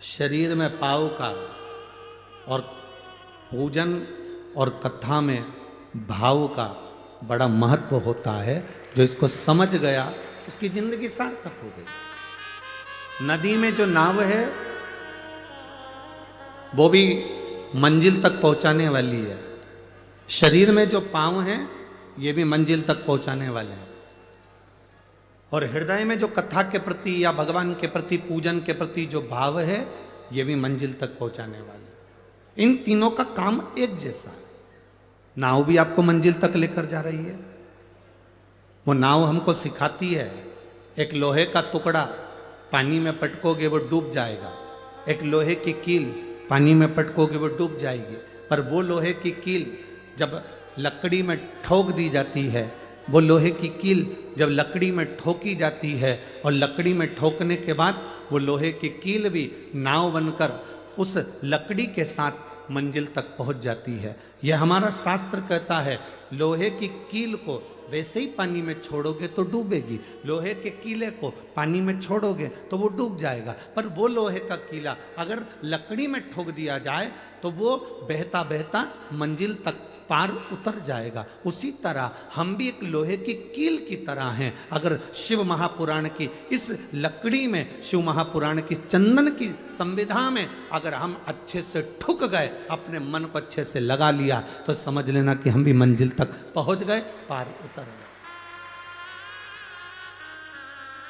शरीर में पाव का और पूजन और कथा में भाव का बड़ा महत्व होता है। जो इसको समझ गया उसकी जिंदगी सार्थक हो गई। नदी में जो नाव है वो भी मंजिल तक पहुंचाने वाली है। शरीर में जो पांव हैं ये भी मंजिल तक पहुंचाने वाले हैं। और हृदय में जो कथा के प्रति या भगवान के प्रति पूजन के प्रति जो भाव है ये भी मंजिल तक पहुंचाने वाले हैं। इन तीनों का काम एक जैसा है। नाव भी आपको मंजिल तक लेकर जा रही है। वो नाव हमको सिखाती है, एक लोहे का टुकड़ा पानी में पटकोगे वो डूब जाएगा, एक लोहे की कील पानी में पटकोगे वो डूब जाएगी। पर वो लोहे की कील जब लकड़ी में ठोक दी जाती है, वो लोहे की कील जब लकड़ी में ठोकी जाती है और लकड़ी में ठोकने के बाद वो लोहे की कील भी नाव बनकर उस लकड़ी के साथ मंजिल तक पहुंच जाती है। यह हमारा शास्त्र कहता है, लोहे की कील को वैसे ही पानी में छोड़ोगे तो डूबेगी, लोहे के कीले को पानी में छोड़ोगे तो वो डूब जाएगा। पर वो लोहे का कीला अगर लकड़ी में ठोक दिया जाए तो वो बहता बहता मंजिल तक पार उतर जाएगा। उसी तरह हम भी एक लोहे की कील की तरह हैं। अगर शिव महापुराण की इस लकड़ी में, शिव महापुराण की चंदन की संविधा में अगर हम अच्छे से ठुक गए, अपने मन को अच्छे से लगा लिया, तो समझ लेना कि हम भी मंजिल तक पहुंच गए, पार उतर गए।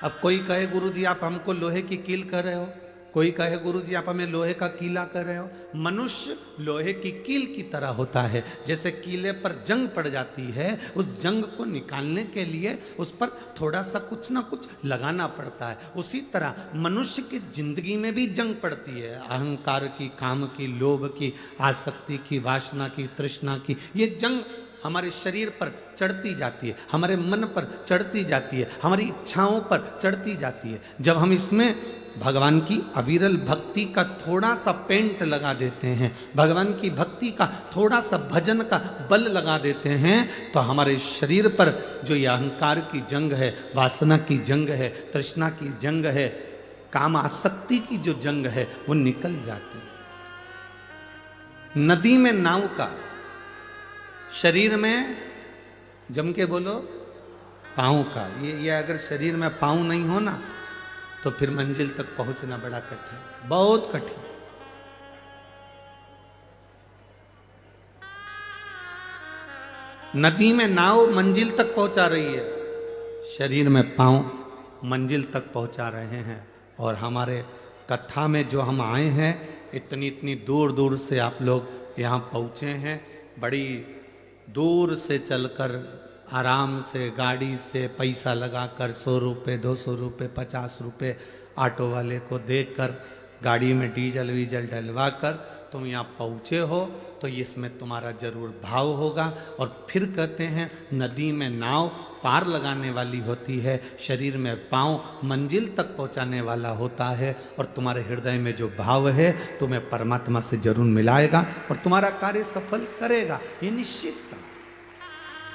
अब कोई कहे गुरुजी आप हमको लोहे की कील कह रहे हो, कोई कहे गुरुजी आप हमें लोहे का कीला कर रहे हो। मनुष्य लोहे की कील की तरह होता है। जैसे कीले पर जंग पड़ जाती है, उस जंग को निकालने के लिए उस पर थोड़ा सा कुछ ना कुछ लगाना पड़ता है। उसी तरह मनुष्य की जिंदगी में भी जंग पड़ती है, अहंकार की, काम की, लोभ की, आसक्ति की, वासना की, तृष्णा की। ये जंग हमारे शरीर पर चढ़ती जाती है, हमारे मन पर चढ़ती जाती है, हमारी इच्छाओं पर चढ़ती जाती है। जब हम इसमें भगवान की अविरल भक्ति का थोड़ा सा पेंट लगा देते हैं, भगवान की भक्ति का थोड़ा सा भजन का बल लगा देते हैं, तो हमारे शरीर पर जो ये अहंकार की जंग है, वासना की जंग है, तृष्णा की जंग है, काम आसक्ति की जो जंग है, वो निकल जाती है। नदी में नाव का, शरीर में जम के बोलो पाँव का। ये अगर शरीर में पाँव नहीं हो ना तो फिर मंजिल तक पहुंचना बड़ा कठिन, बहुत कठिन। नदी में नाव मंजिल तक पहुंचा रही है, शरीर में पाँव मंजिल तक पहुंचा रहे हैं। और हमारे कथा में जो हम आए हैं, इतनी इतनी दूर दूर से आप लोग यहाँ पहुँचे हैं। बड़ी दूर से चलकर आराम से गाड़ी से पैसा लगाकर 100 रुपये, 200 रुपये, 50 रुपये ऑटो वाले को देकर गाड़ी में डीजल वीजल डलवा कर तुम यहाँ पहुँचे हो, तो इसमें तुम्हारा जरूर भाव होगा। और फिर कहते हैं नदी में नाव पार लगाने वाली होती है, शरीर में पाँव मंजिल तक पहुँचाने वाला होता है। और तुम्हारे हृदय में जो भाव है तुम्हें परमात्मा से जरूर मिलाएगा और तुम्हारा कार्य सफल करेगा, ये निश्चित था।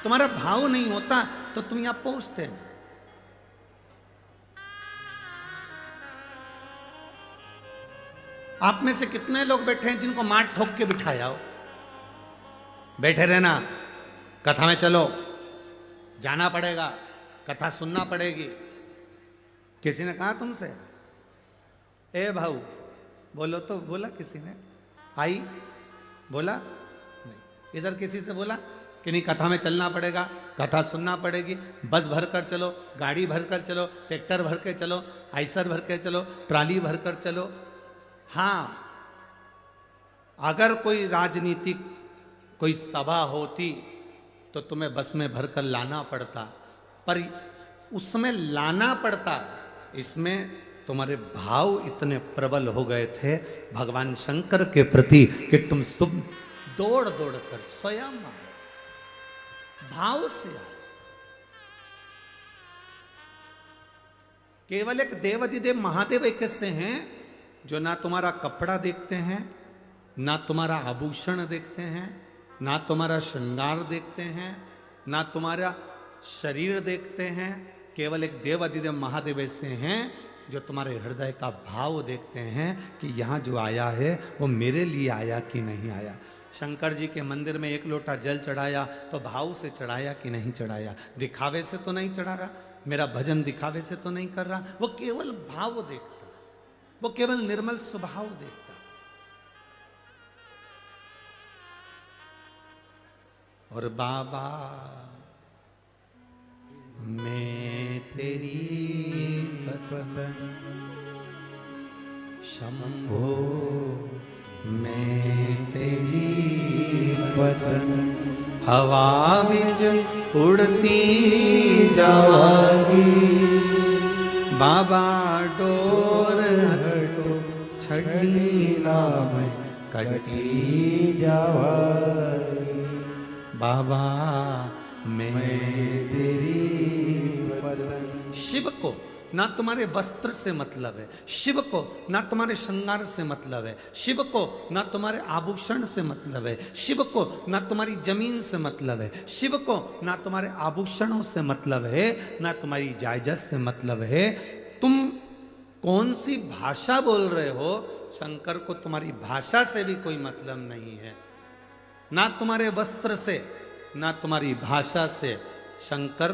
तुम्हारा भाव नहीं होता तो तुम यहां पहुंचते नहीं। आप में से कितने लोग बैठे हैं जिनको मार ठोक के बिठाया हो? बैठे रहना, कथा में चलो, जाना पड़ेगा, कथा सुनना पड़ेगी। किसी ने कहा तुमसे ए भाऊ बोलो, तो बोला किसी ने आई, बोला नहीं। इधर किसी से बोला कि नहीं कथा में चलना पड़ेगा, कथा सुनना पड़ेगी, बस भर कर चलो, गाड़ी भर कर चलो, ट्रैक्टर भर के चलो, आइसर भर के चलो, ट्राली भर कर चलो। हाँ, अगर कोई राजनीतिक कोई सभा होती तो तुम्हें बस में भर कर लाना पड़ता, पर उसमें लाना पड़ता, इसमें तुम्हारे भाव इतने प्रबल हो गए थे भगवान शंकर के प्रति कि तुम सुबह दौड़ दौड़ कर स्वयं भाव से आए। केवल एक देवाधिदेव महादेव एक ऐसे हैं जो ना तुम्हारा कपड़ा देखते हैं, ना तुम्हारा आभूषण देखते हैं, ना तुम्हारा श्रृंगार देखते हैं, ना तुम्हारा शरीर देखते हैं। केवल एक देवाधिदेव महादेव ऐसे हैं जो तुम्हारे हृदय का भाव देखते हैं कि यहाँ जो आया है वो मेरे लिए आया कि नहीं आया। शंकर जी के मंदिर में एक लोटा जल चढ़ाया तो भाव से चढ़ाया कि नहीं चढ़ाया, दिखावे से तो नहीं चढ़ा रहा, मेरा भजन दिखावे से तो नहीं कर रहा, वो केवल भाव देखता, वो केवल निर्मल स्वभाव देखता। और बाबा मैं तेरी बदन शंभो मैं तेरी बदन हवा विच उड़ती जावागी बाबा डोर हटो छड़ी ना मैं कटी जावागी बाबा मैं तेरी बदन। शिव को ना तुम्हारे वस्त्र से मतलब है, शिव को ना तुम्हारे श्रृंगार से मतलब है, शिव को ना तुम्हारे आभूषण से मतलब है, शिव को ना तुम्हारी जमीन से मतलब है, शिव को ना तुम्हारे आभूषणों से मतलब है, ना तुम्हारी जायदाद से मतलब है। तुम कौन सी भाषा बोल रहे हो, शंकर को तुम्हारी भाषा से भी कोई मतलब नहीं है, ना तुम्हारे वस्त्र से ना तुम्हारी भाषा से। शंकर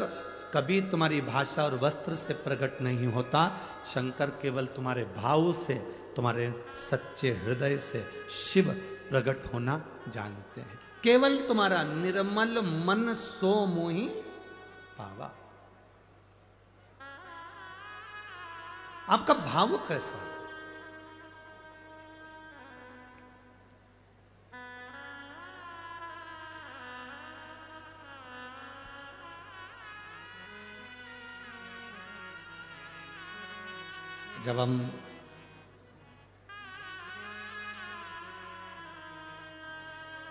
कभी तुम्हारी भाषा और वस्त्र से प्रकट नहीं होता, शंकर केवल तुम्हारे भाव से, तुम्हारे सच्चे हृदय से शिव प्रकट होना जानते हैं। केवल तुम्हारा निर्मल मन सो मोहि पावा। आपका भाव कैसा है? जब हम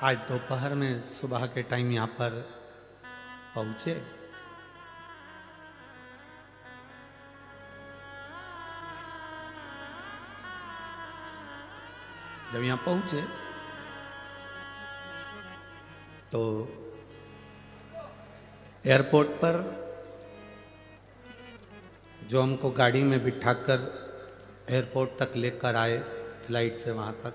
आज दोपहर में सुबह के टाइम यहाँ पर पहुंचे, जब यहाँ पहुंचे तो एयरपोर्ट पर जो हमको गाड़ी में बिठाकर एयरपोर्ट तक लेकर आए, फ्लाइट से वहाँ तक,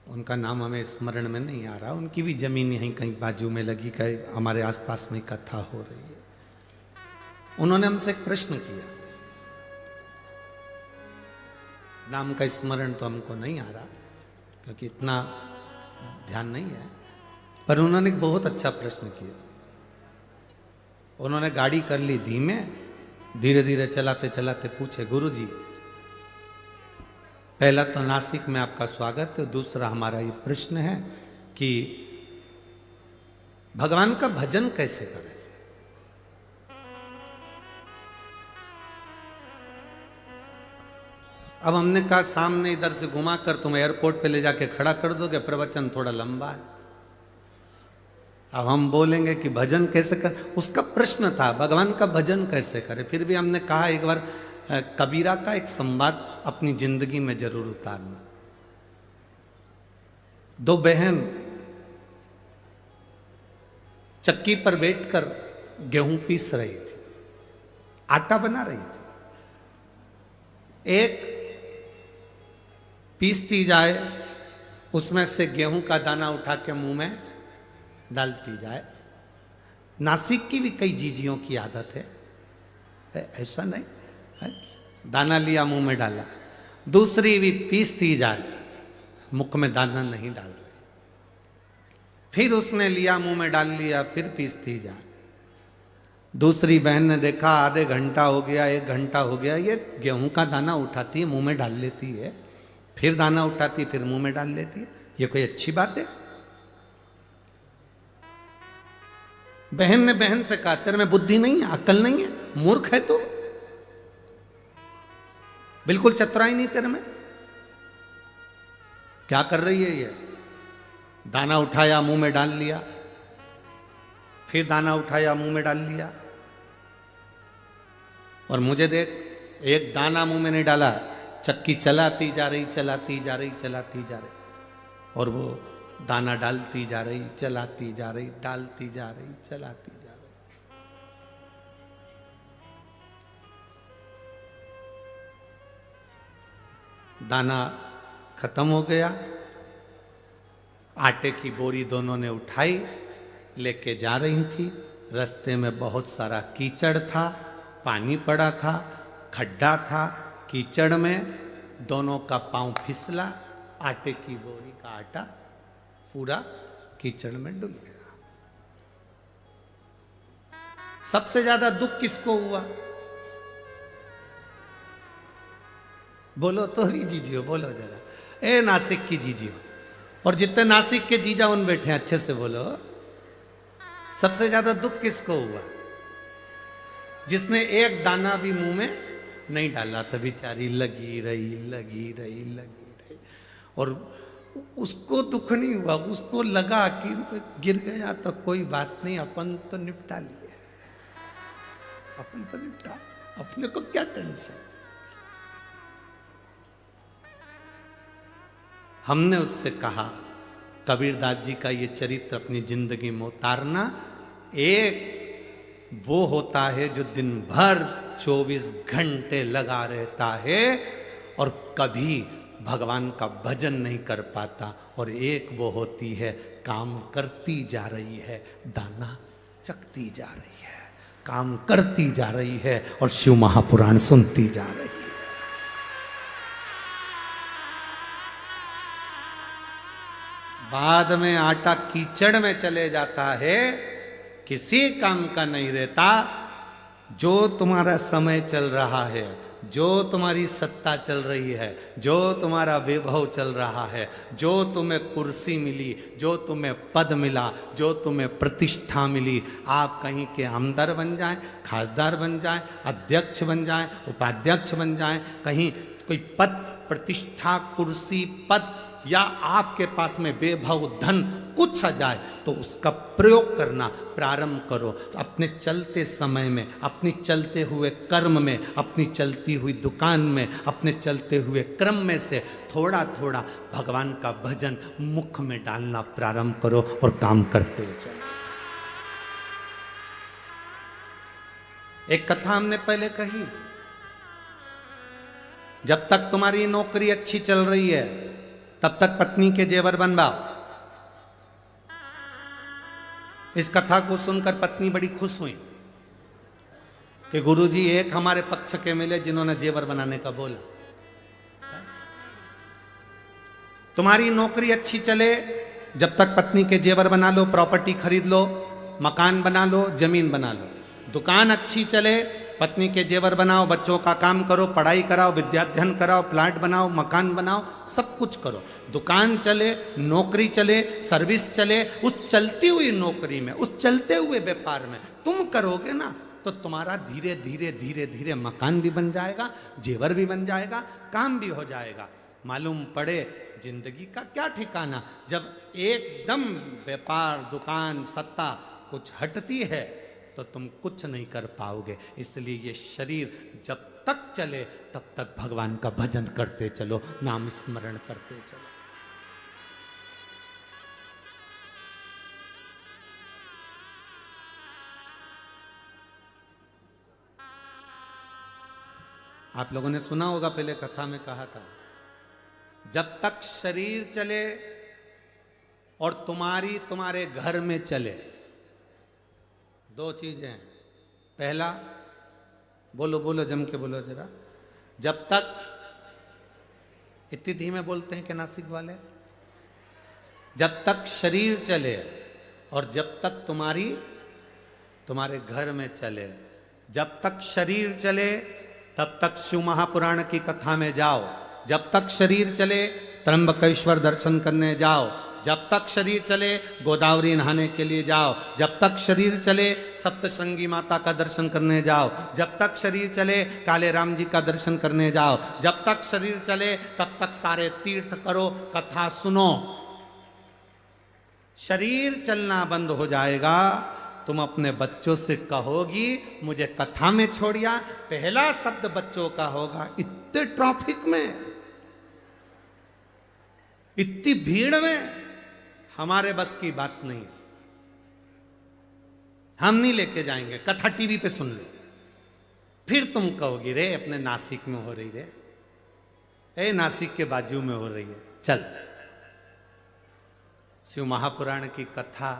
उनका नाम हमें स्मरण में नहीं आ रहा, उनकी भी जमीन यहीं कहीं बाजू में लगी, कहीं हमारे आसपास में कथा हो रही है। उन्होंने हमसे एक प्रश्न किया, नाम का स्मरण तो हमको नहीं आ रहा क्योंकि इतना ध्यान नहीं है, पर उन्होंने एक बहुत अच्छा प्रश्न किया। उन्होंने गाड़ी कर ली धीमे, धीरे धीरे चलाते चलाते पूछे, गुरुजी पहला तो नासिक में आपका स्वागत है, दूसरा हमारा ये प्रश्न है कि भगवान का भजन कैसे करें? अब हमने कहा सामने इधर से घुमाकर तुम एयरपोर्ट पे ले जाके खड़ा कर दोगे, प्रवचन थोड़ा लंबा है, अब हम बोलेंगे कि भजन कैसे कर, उसका प्रश्न था भगवान का भजन कैसे करें। फिर भी हमने कहा एक बार कबीरा का एक संवाद अपनी जिंदगी में जरूर उतारना। दो बहन चक्की पर बैठकर गेहूं पीस रही थी, आटा बना रही थी। एक पीसती जाए, उसमें से गेहूं का दाना उठा के मुंह में डालती जाए। नासिक की भी कई जीजियों की आदत है, ऐसा नहीं है? दाना लिया मुंह में डाला, दूसरी भी पीसती जाए, मुख में दाना नहीं डाल रही, फिर उसने लिया मुंह में डाल लिया, फिर पीसती जाए। दूसरी बहन ने देखा आधे घंटा हो गया, 1 घंटा हो गया, ये गेहूं का दाना उठाती है मुंह में डाल लेती है, फिर दाना उठाती फिर मुंह में डाल लेती है, ये कोई अच्छी बात है? बहन ने बहन से कहा तेरे में बुद्धि नहीं है, अक्ल नहीं है, मूर्ख है तो, बिल्कुल चतुराई नहीं तेरे में। क्या कर रही है ये? दाना उठाया मुंह में डाल लिया, फिर दाना उठाया मुंह में डाल लिया, और मुझे देख एक दाना मुंह में नहीं डाला, चक्की चलाती जा रही, चलाती जा रही, चलाती जा रही, और वो दाना डालती जा रही, चलाती जा रही, डालती जा रही, चलाती जा रही। दाना खत्म हो गया। आटे की बोरी दोनों ने उठाई, लेके जा रही थी। रास्ते में बहुत सारा कीचड़ था, पानी पड़ा था, खड्डा था। कीचड़ में दोनों का पांव फिसला, आटे की बोरी का आटा पूरा कीचड़ में डूब गया। सबसे ज्यादा दुख किसको हुआ? बोलो तो ही जीजियो, बोलो जरा, ए नासिक की जीजियो। और जितने नासिक के जीजा उन बैठे हैं, अच्छे से बोलो। सबसे ज्यादा दुख किसको हुआ? जिसने एक दाना भी मुंह में नहीं डाला था, बेचारी लगी रही। और उसको दुख नहीं हुआ, उसको लगा कि गिर गया तो कोई बात नहीं, अपन तो निपटा लिए, अपन तो निपटा, अपने को क्या टेंशन। हमने उससे कहा, कबीरदास जी का ये चरित्र अपनी जिंदगी में उतारना। एक वो होता है जो दिन भर 24 घंटे लगा रहता है और कभी भगवान का भजन नहीं कर पाता, और एक वो होती है काम करती जा रही है, दाना चखती जा रही है, काम करती जा रही है और शिव महापुराण सुनती जा रही है। बाद में आटा कीचड़ में चले जाता है, किसी काम का नहीं रहता। जो तुम्हारा समय चल रहा है, जो तुम्हारी सत्ता चल रही है, जो तुम्हारा वैभव चल रहा है, जो तुम्हें कुर्सी मिली, जो तुम्हें पद मिला, जो तुम्हें प्रतिष्ठा मिली, आप कहीं के आमदार बन जाएं, खासदार बन जाएं, अध्यक्ष बन जाएं, उपाध्यक्ष बन जाएं, कहीं कोई पद प्रतिष्ठा कुर्सी पद या आपके पास में वैभव धन कुछ आ जाए, तो उसका प्रयोग करना प्रारंभ करो। तो अपने चलते समय में, अपनी चलते हुए कर्म में, अपनी चलती हुई दुकान में, अपने चलते हुए क्रम में से थोड़ा थोड़ा भगवान का भजन मुख में डालना प्रारंभ करो और काम करते चलो। एक कथा हमने पहले कही, जब तक तुम्हारी नौकरी अच्छी चल रही है तब तक पत्नी के जेवर बनवाओ। इस कथा को सुनकर पत्नी बड़ी खुश हुई कि गुरुजी एक हमारे पक्ष के मिले जिन्होंने जेवर बनाने का बोला। तुम्हारी नौकरी अच्छी चले जब तक पत्नी के जेवर बना लो, प्रॉपर्टी खरीद लो, मकान बना लो, जमीन बना लो। दुकान अच्छी चले, पत्नी के जेवर बनाओ, बच्चों का काम करो, पढ़ाई कराओ, विद्याध्ययन कराओ, प्लाट बनाओ, मकान बनाओ, सब कुछ करो। दुकान चले, नौकरी चले, सर्विस चले। उस चलती हुई नौकरी में, उस चलते हुए व्यापार में तुम करोगे ना, तो तुम्हारा धीरे धीरे धीरे धीरे मकान भी बन जाएगा, जेवर भी बन जाएगा, काम भी हो जाएगा। मालूम पड़े जिंदगी का क्या ठिकाना, जब एकदम व्यापार दुकान सत्ता कुछ हटती है तो तुम कुछ नहीं कर पाओगे। इसलिए ये शरीर जब तक चले तब तक भगवान का भजन करते चलो, नाम स्मरण करते चलो। आप लोगों ने सुना होगा, पहले कथा में कहा था, जब तक शरीर चले और तुम्हारे घर में चले, दो चीजें हैं। पहला, बोलो बोलो जम के बोलो जरा, जब तक, इतनी धीमे बोलते हैं कि नासिक वाले, जब तक शरीर चले और जब तक तुम्हारे घर में चले। जब तक शरीर चले तब तक शिव महापुराण की कथा में जाओ, जब तक शरीर चले त्र्यंबकेश्वर दर्शन करने जाओ, जब तक शरीर चले गोदावरी नहाने के लिए जाओ, जब तक शरीर चले सप्तशृंगी माता का दर्शन करने जाओ, जब तक शरीर चले काले राम जी का दर्शन करने जाओ, जब तक शरीर चले तब तक सारे तीर्थ करो, कथा सुनो। शरीर चलना बंद हो जाएगा, तुम अपने बच्चों से कहोगी मुझे कथा में छोड़िया, पहला शब्द बच्चों का होगा, इतने ट्रैफिक में, इतनी भीड़ में हमारे बस की बात नहीं है, हम नहीं लेके जाएंगे, कथा टीवी पे सुन लो। फिर तुम कहोगी रे अपने नासिक में हो रही रे, ए नासिक के बाजू में हो रही है। चल, शिव महापुराण की कथा,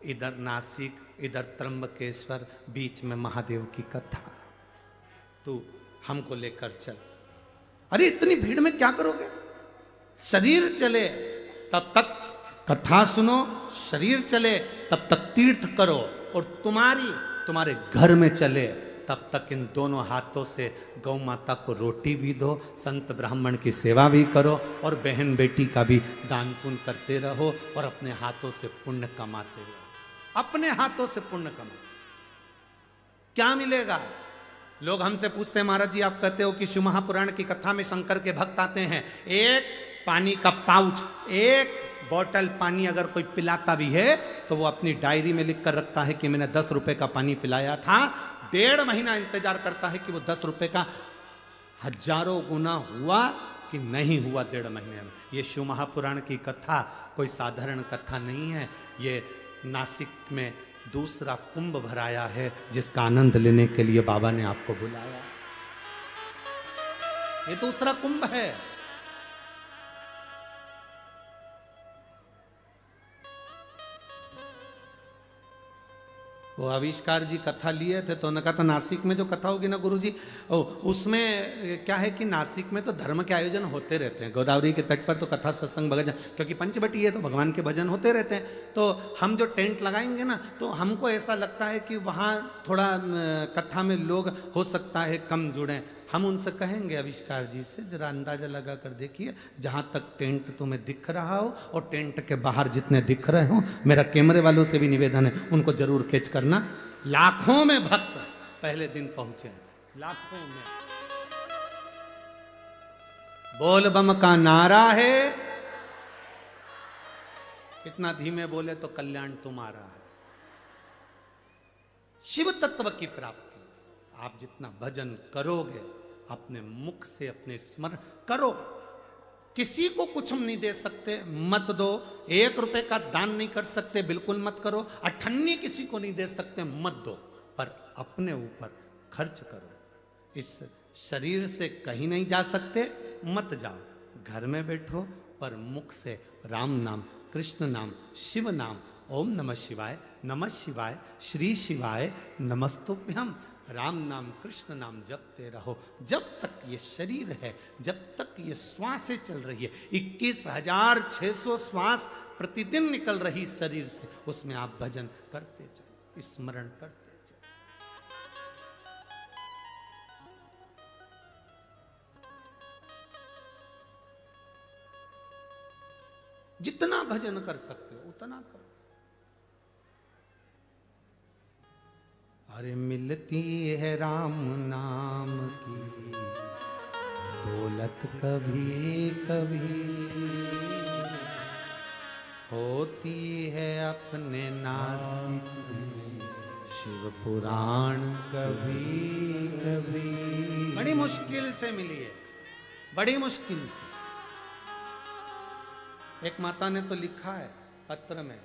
इधर नासिक, इधर त्र्यंबकेश्वर, बीच में महादेव की कथा। तू हमको लेकर चल। अरे इतनी भीड़ में क्या करोगे? शरीर चले तब तक कथा सुनो, शरीर चले तब तक तीर्थ करो, और तुम्हारे घर में चले तब तक इन दोनों हाथों से गौ माता को रोटी भी दो, संत ब्राह्मण की सेवा भी करो, और बहन बेटी का भी दान पुण्य करते रहो, और अपने हाथों से पुण्य कमाते रहो। अपने हाथों से पुण्य कमाओ। क्या मिलेगा? लोग हमसे पूछते हैं, महाराज जी आप कहते हो कि शिव महापुराण की कथा में शंकर के भक्त आते हैं, एक पानी का पाउच, एक बोतल पानी अगर कोई पिलाता भी है तो वो अपनी डायरी में लिख कर रखता है कि मैंने 10 रुपए का पानी पिलाया था। 1.5 महीना इंतजार करता है कि वो 10 रुपए का हजारों गुना हुआ कि नहीं हुआ 1.5 महीने में। ये शिव महापुराण की कथा कोई साधारण कथा नहीं है। ये नासिक में दूसरा कुंभ भराया है, जिसका आनंद लेने के लिए बाबा ने आपको बुलाया। ये दूसरा कुंभ है। वो आविष्कार जी कथा लिए थे तो उन्होंने कहा था नासिक में जो कथा होगी ना गुरुजी, उसमें क्या है कि नासिक में तो धर्म के आयोजन होते रहते हैं। गोदावरी के तट पर तो कथा सत्संग भजन, क्योंकि पंचवटी है तो भगवान के भजन होते रहते हैं। तो हम जो टेंट लगाएंगे ना, तो हमको ऐसा लगता है कि वहाँ थोड़ा कथा में लोग हो सकता है कम जुड़ें। हम उनसे कहेंगे आविष्कार जी से, जरा अंदाजा लगा कर देखिए, जहाँ तक टेंट तुम्हें दिख रहा हो और टेंट के बाहर जितने दिख रहे हो, मेरा कैमरे वालों से भी निवेदन है उनको जरूर कैच करना। लाखों में भक्त पहले दिन पहुंचे हैं, लाखों में। बोल बम का नारा है, इतना धीमे बोले तो कल्याण तुम्हारा है। शिव तत्व की प्राप्ति, आप जितना भजन करोगे, अपने मुख से अपने स्मरण करो। किसी को कुछ हम नहीं दे सकते, मत दो। 1 रुपए का दान नहीं कर सकते, बिल्कुल मत करो। अठन्नी किसी को नहीं दे सकते, मत दो। पर अपने ऊपर खर्च करो। इस शरीर से कहीं नहीं जा सकते, मत जाओ। घर में बैठो पर मुख से राम नाम, कृष्ण नाम, शिव नाम, ओम नमः शिवाय, नमः शिवाय, श्री शिवाय नमस्तुभ्यम, राम नाम कृष्ण नाम जपते रहो। जब तक ये शरीर है, जब तक ये श्वासें चल रही है, 21,600 श्वास प्रतिदिन निकल रही शरीर से, उसमें आप भजन करते जाओ, स्मरण करते जाओ। जितना भजन कर सकते हो उतना करो। अरे मिलती है राम नाम की दौलत कभी कभी, होती है अपने नासिक में शिव पुराण कभी कभी। बड़ी मुश्किल से मिली है, बड़ी मुश्किल से। एक माता ने तो लिखा है पत्र में,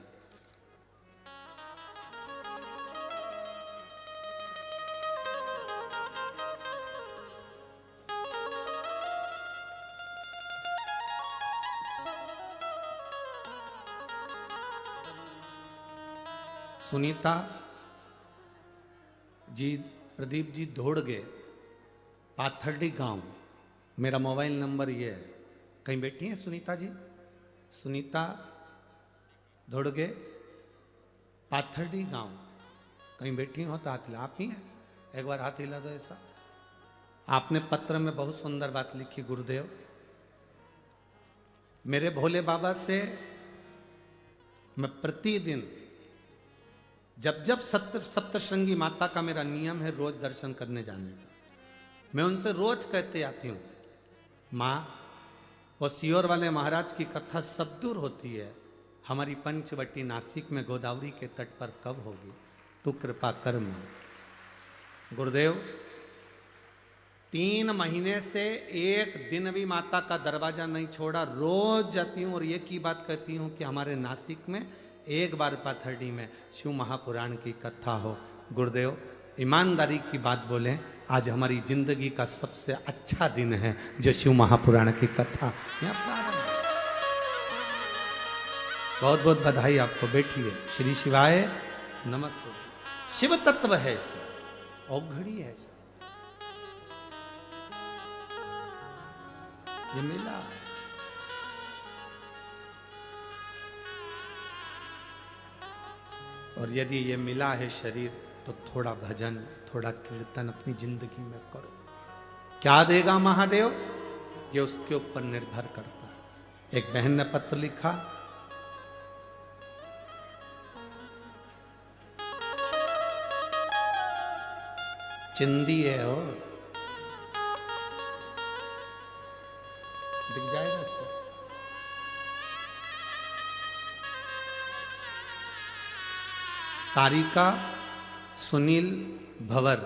सुनीता जी, प्रदीप जी धोड़गे, पाथर्डी गांव, मेरा मोबाइल नंबर ये है। कहीं बैठी हैं सुनीता जी? सुनीता धोड़गे, पाथर्डी गांव, कहीं बैठी हो तो हाथ हिला। आप ही हैं? एक बार हाथ हिला दो ऐसा। आपने पत्र में बहुत सुंदर बात लिखी, गुरुदेव मेरे भोले बाबा से मैं प्रतिदिन जब जब सप्तशृंगी माता का मेरा नियम है रोज दर्शन करने जाने का, मैं उनसे रोज कहते आती हूँ, माँ वो सियोर वाले महाराज की कथा सब दूर होती है, हमारी पंचवटी नासिक में गोदावरी के तट पर कब होगी? तू कृपा कर माँ। गुरुदेव 3 महीने से एक दिन भी माता का दरवाजा नहीं छोड़ा, रोज जाती हूँ और ये की बात कहती हूँ कि हमारे नासिक में एक बार पाथर्डी में शिव महापुराण की कथा हो। गुरुदेव ईमानदारी की बात बोलें, आज हमारी जिंदगी का सबसे अच्छा दिन है जो शिव महापुराण की कथा यहाँ प्रारंभ है। बहुत बहुत बधाई आपको, बैठिए। श्री शिवाय नमस्ते। शिव तत्व है इसमें, औघड़ी है इसमें। ये मिला और यदि ये मिला है शरीर तो थोड़ा भजन, थोड़ा कीर्तन अपनी जिंदगी में करो। क्या देगा महादेव, ये उसके ऊपर निर्भर करता है। एक बहन ने पत्र लिखा, चिंदी है हो, दिख जाएगा इसको। सारिका सुनील भंवर,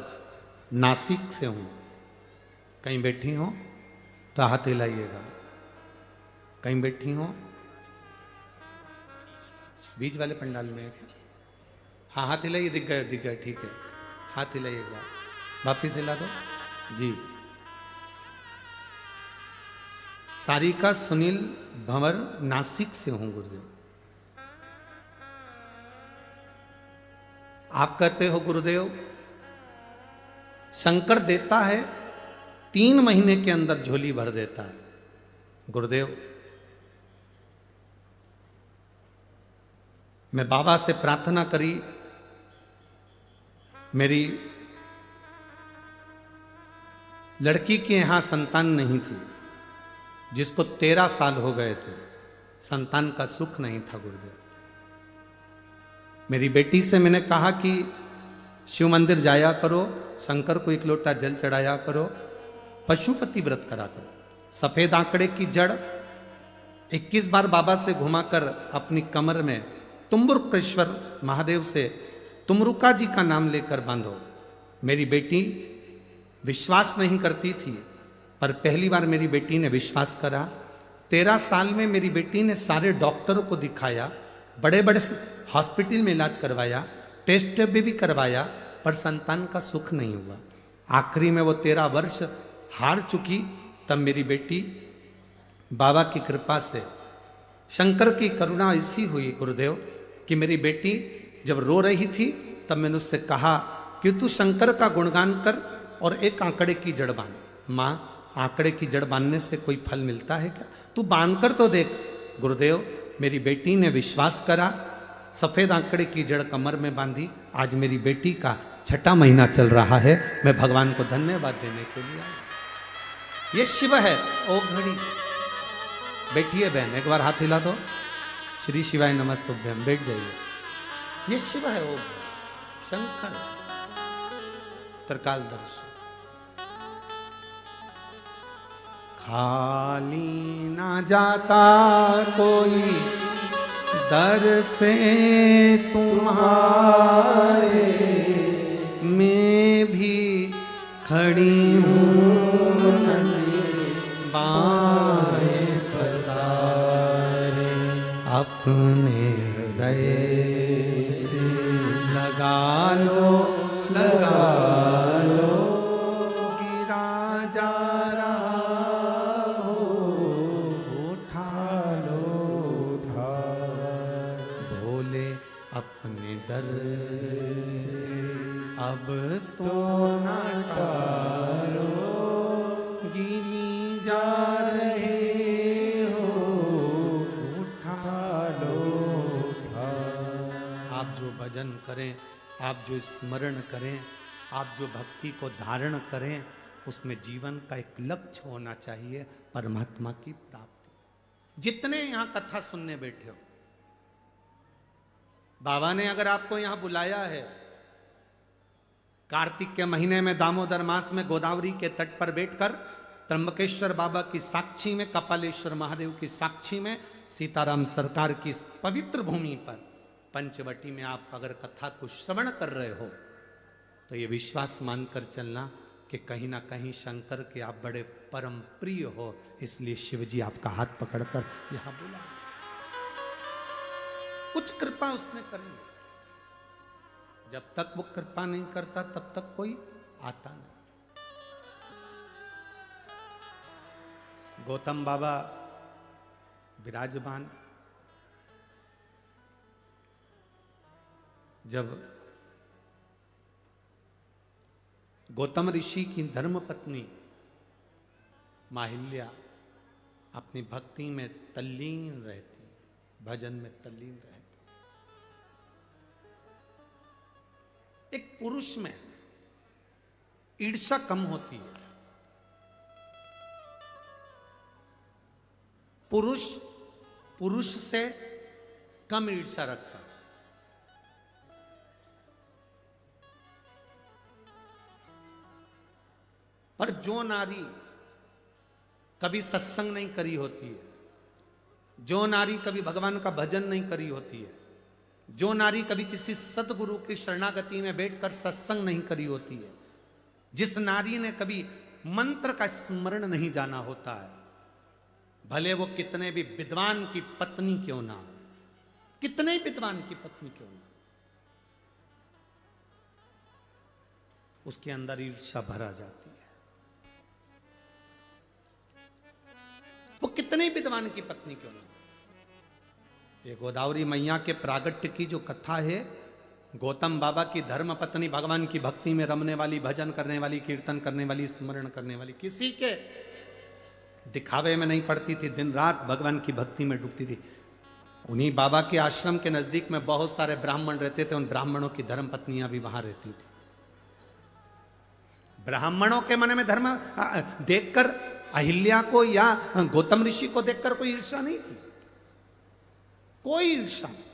नासिक से हूं। कहीं बैठी हो तो हाथ हिलाइएगा। कहीं बैठी हो, बीच वाले पंडाल में है क्या? हाँ, हाथ हिलाइए। दिख गए, ठीक है। हाथ हिलाइए एक बार, वापिस हिला दो जी। सारिका सुनील भंवर, नासिक से हूं गुरुदेव। आप कहते हो गुरुदेव शंकर देता है 3 महीने के अंदर झोली भर देता है। गुरुदेव मैं बाबा से प्रार्थना करी, मेरी लड़की के यहां संतान नहीं थी, जिसको 13 साल हो गए थे, संतान का सुख नहीं था गुरुदेव। मेरी बेटी से मैंने कहा कि शिव मंदिर जाया करो, शंकर को 1 लोटा जल चढ़ाया करो, पशुपति व्रत करा करो। सफेद आंकड़े की जड़ 21 बार बाबा से घुमाकर अपनी कमर में तुम्बुरुकेश्वर महादेव से तुमरुका जी का नाम लेकर बांधो। मेरी बेटी विश्वास नहीं करती थी, पर पहली बार मेरी बेटी ने विश्वास करा। 13 साल में मेरी बेटी ने सारे डॉक्टरों को दिखाया, बड़े बड़े हॉस्पिटल में इलाज करवाया, टेस्ट भी करवाया, पर संतान का सुख नहीं हुआ। आखिरी में वो 13 वर्ष हार चुकी। तब मेरी बेटी बाबा की कृपा से, शंकर की करुणा ऐसी हुई गुरुदेव कि मेरी बेटी जब रो रही थी तब मैंने उससे कहा कि तू शंकर का गुणगान कर और एक आंकड़े की जड़ बांध। माँ, आंकड़े की जड़ बांधने से कोई फल मिलता है क्या? तू बांध कर तो देख। गुरुदेव मेरी बेटी ने विश्वास करा, सफेद आंकड़े की जड़ कमर में बांधी। आज मेरी बेटी का 6ठा महीना चल रहा है। मैं भगवान को धन्यवाद देने के लिए आया। ये शिव है, ओ घड़ी। बैठिए बहन, एक बार हाथ हिला दो। श्री शिवाय नमस्तुभ्यम। बैठ जाइए। ये शिव है, ओ शंकर, त्रिकाल दर्शन। खाली ना जाता कोई दर से तुम्हारे, मैं भी खड़ी हूँ बाएं पसारे। अपने हृदय से लगा लो, गिरा जा अपने दर से अब तो ना टालो, गिरी जा रहे हो, उठा लो। आप जो भजन करें, आप जो स्मरण करें, आप जो भक्ति को धारण करें, उसमें जीवन का एक लक्ष्य होना चाहिए, परमात्मा की प्राप्ति। जितने यहाँ कथा सुनने बैठे हो, बाबा ने अगर आपको यहां बुलाया है, कार्तिक के महीने में दामोदर मास में गोदावरी के तट पर बैठकर त्र्यंबकेश्वर बाबा की साक्षी में, कपालेश्वर महादेव की साक्षी में, सीताराम सरकार की इस पवित्र भूमि पर पंचवटी में आप अगर कथा को श्रवण कर रहे हो तो ये विश्वास मानकर चलना कि कहीं ना कहीं शंकर के आप बड़े परम प्रिय हो, इसलिए शिवजी आपका हाथ पकड़कर यहां बुला। कुछ कृपा उसने करेंगे। जब तक वो कृपा नहीं करता तब तक कोई आता नहीं। गौतम बाबा विराजमान। जब गौतम ऋषि की धर्मपत्नी माहिल्या अपनी भक्ति में तल्लीन रहती, भजन में तल्लीन रहती, एक पुरुष में ईर्ष्या कम होती है। पुरुष से कम ईर्ष्या रखता है। पर जो नारी कभी सत्संग नहीं करी होती है, जो नारी कभी भगवान का भजन नहीं करी होती है, जो नारी कभी किसी सतगुरु की शरणागति में बैठकर सत्संग नहीं करी होती है, जिस नारी ने कभी मंत्र का स्मरण नहीं जाना होता है, भले वो कितने भी विद्वान की पत्नी क्यों ना, कितने विद्वान की पत्नी क्यों ना, उसके अंदर ईर्ष्या भरा जाती है। वो कितने विद्वान की पत्नी क्यों ना। ये गोदावरी मैया के प्रागट्य की जो कथा है, गौतम बाबा की धर्म पत्नी भगवान की भक्ति में रमने वाली, भजन करने वाली, कीर्तन करने वाली, स्मरण करने वाली, किसी के दिखावे में नहीं पड़ती थी, दिन रात भगवान की भक्ति में डूबती थी। उन्हीं बाबा के आश्रम के नजदीक में बहुत सारे ब्राह्मण रहते थे, उन ब्राह्मणों की धर्म पत्नियां भी वहां रहती थी। ब्राह्मणों के मन में धर्म देखकर अहिल्या को या गौतम ऋषि को देखकर कोई ईर्ष्या नहीं थी, कोई ईर्ष्या नहीं।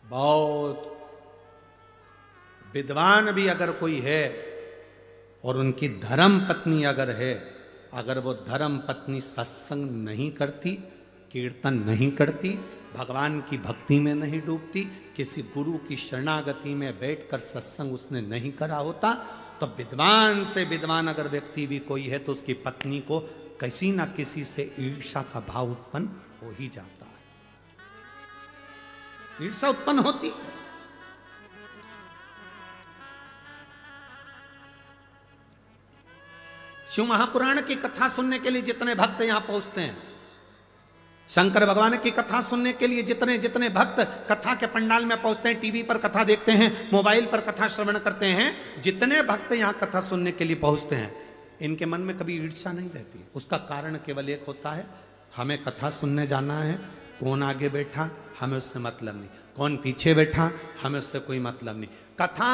बहुत विद्वान भी अगर कोई है और उनकी धर्म पत्नी अगर है, अगर वो धर्म पत्नी सत्संग नहीं करती, कीर्तन नहीं करती, भगवान की भक्ति में नहीं डूबती, किसी गुरु की शरणागति में बैठकर सत्संग उसने नहीं करा होता, तो विद्वान से विद्वान अगर व्यक्ति भी कोई है तो उसकी पत्नी को किसी ना किसी से ईर्ष्या का भाव उत्पन्न हो ही जाता है। ईर्ष्या उत्पन्न होती है। शिव महापुराण की कथा सुनने के लिए जितने भक्त यहां पहुंचते हैं, शंकर भगवान की कथा सुनने के लिए जितने जितने भक्त कथा के पंडाल में पहुंचते हैं, टीवी पर कथा देखते हैं, मोबाइल पर कथा श्रवण करते हैं, जितने भक्त यहां कथा सुनने के लिए पहुंचते हैं, इनके मन में कभी ईर्ष्या नहीं रहती। उसका कारण केवल एक होता है, हमें कथा सुनने जाना है, कौन आगे बैठा हमें उससे मतलब नहीं, कौन पीछे बैठा हमें उससे कोई मतलब नहीं। कथा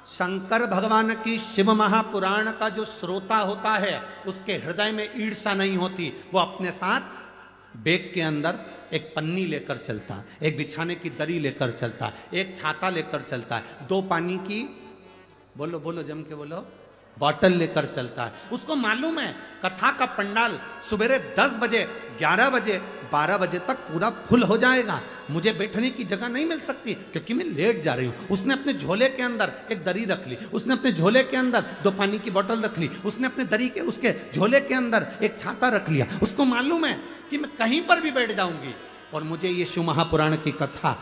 शंकर भगवान की शिव महापुराण का जो श्रोता होता है उसके हृदय में ईर्ष्या नहीं होती। वो अपने साथ बैग के अंदर एक पन्नी लेकर चलता है, एक बिछाने की दरी लेकर चलता है, एक छाता लेकर चलता है, 2 पानी की बोलो बोलो जम के बोलो बॉटल लेकर चलता है। उसको मालूम है कथा का पंडाल सुबेरे 10 बजे, 11 बजे, 12 बजे तक पूरा फुल हो जाएगा, मुझे बैठने की जगह नहीं मिल सकती क्योंकि मैं लेट जा रही हूं। उसने अपने झोले के अंदर एक दरी रख ली, उसने अपने झोले के अंदर 2 पानी की बोतल रख ली, उसने अपने दरी के उसके झोले के अंदर एक छाता रख लिया। उसको मालूम है कि मैं कहीं पर भी बैठ जाऊंगी और मुझे ये शिव महापुराण की कथा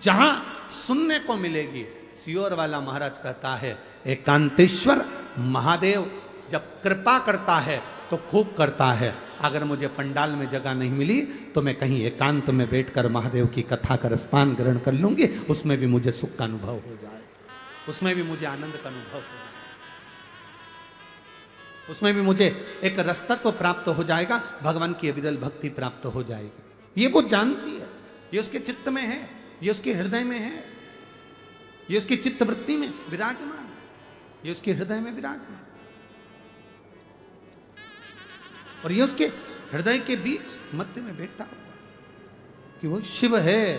जहां सुनने को मिलेगी। सियोर वाला महाराज कहता है, एकांतेश्वर महादेव जब कृपा करता है तो खूब करता है। अगर मुझे पंडाल में जगह नहीं मिली तो मैं कहीं एकांत में बैठकर महादेव की कथा का रसपान ग्रहण कर लूंगी, उसमें भी मुझे सुख का अनुभव हो जाए, उसमें भी मुझे आनंद का अनुभव हो जाए, उसमें भी मुझे एक रसतत्व प्राप्त हो जाएगा, भगवान की अविरल भक्ति प्राप्त हो जाएगी। ये वो जानती है, ये उसके चित्त में है, ये उसके हृदय में है, ये उसकी चित्तवृत्ति में विराजमान है, ये उसके हृदय में विराजमान, और ये उसके हृदय के बीच मध्य में बैठा हुआ कि वो शिव है,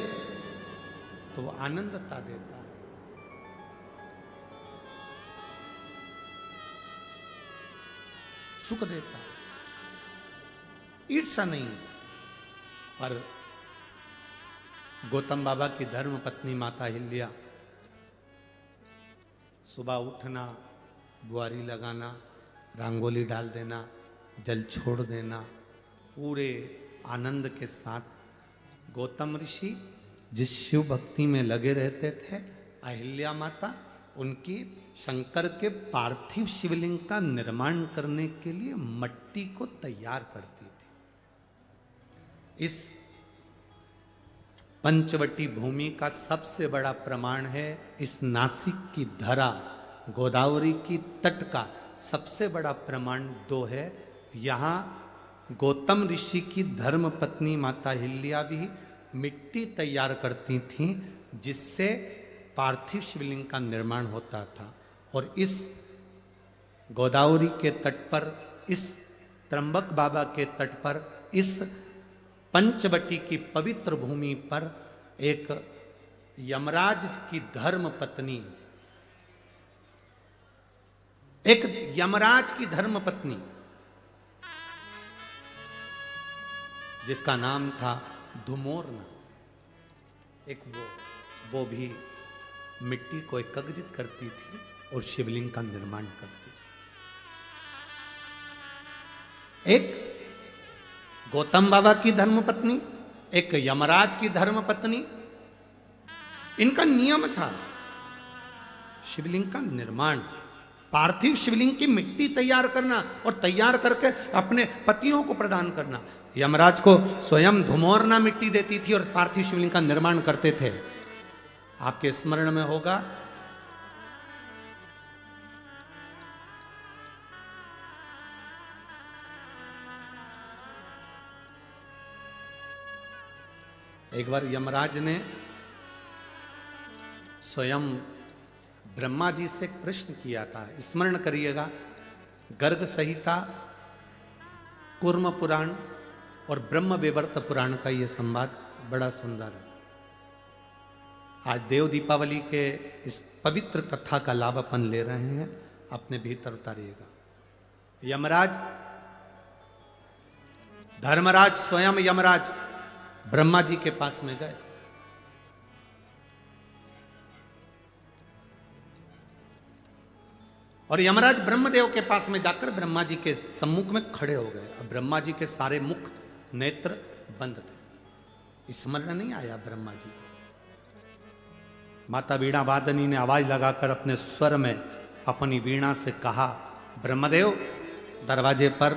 तो वो आनंदता देता है। सुख देता है, ईर्ष्या नहीं है। पर गौतम बाबा की धर्म पत्नी माता अहिल्या सुबह उठना, बुआरी लगाना, रंगोली डाल देना, जल छोड़ देना, पूरे आनंद के साथ गौतम ऋषि जिस शिव भक्ति में लगे रहते थे, अहिल्या माता उनकी शंकर के पार्थिव शिवलिंग का निर्माण करने के लिए मट्टी को तैयार करती थी। इस पंचवटी भूमि का सबसे बड़ा प्रमाण है इस नासिक की धरा, गोदावरी की तट का सबसे बड़ा प्रमाण 2 है। यहाँ गौतम ऋषि की धर्म पत्नी माता हिल्या भी मिट्टी तैयार करती थीं, जिससे पार्थिव शिवलिंग का निर्माण होता था। और इस गोदावरी के तट पर, इस त्र्यंबक बाबा के तट पर, इस पंचवटी की पवित्र भूमि पर एक यमराज की धर्म पत्नी, एक यमराज की धर्म पत्नी जिसका नाम था धुमोरना, एक वो भी मिट्टी को एकत्रित करती थी और शिवलिंग का निर्माण करती थी। एक गौतम बाबा की धर्मपत्नी, एक यमराज की धर्मपत्नी, इनका नियम था शिवलिंग का निर्माण, पार्थिव शिवलिंग की मिट्टी तैयार करना और तैयार करके अपने पतियों को प्रदान करना। यमराज को स्वयं धुमोरना मिट्टी देती थी और पार्थिव शिवलिंग का निर्माण करते थे। आपके स्मरण में होगा एक बार यमराज ने स्वयं ब्रह्मा जी से एक प्रश्न किया था, स्मरण करिएगा। गर्ग संहिता, कूर्म पुराण और ब्रह्म विवर्त पुराण का यह संवाद बड़ा सुंदर है। आज देव दीपावली के इस पवित्र कथा का लाभ अपन ले रहे हैं, अपने भीतर उतारिएगा। यमराज, धर्मराज स्वयं यमराज ब्रह्मा जी के पास में गए। और यमराज ब्रह्मदेव के पास में जाकर ब्रह्मा जी के सम्मुख में खड़े हो गए। अब ब्रह्मा जी के सारे मुख नेत्र बंद थे, स्मरण नहीं आया ब्रह्मा जी को। माता वीणा वादनी ने आवाज लगाकर अपने स्वर में अपनी वीणा से कहा, ब्रह्मदेव दरवाजे पर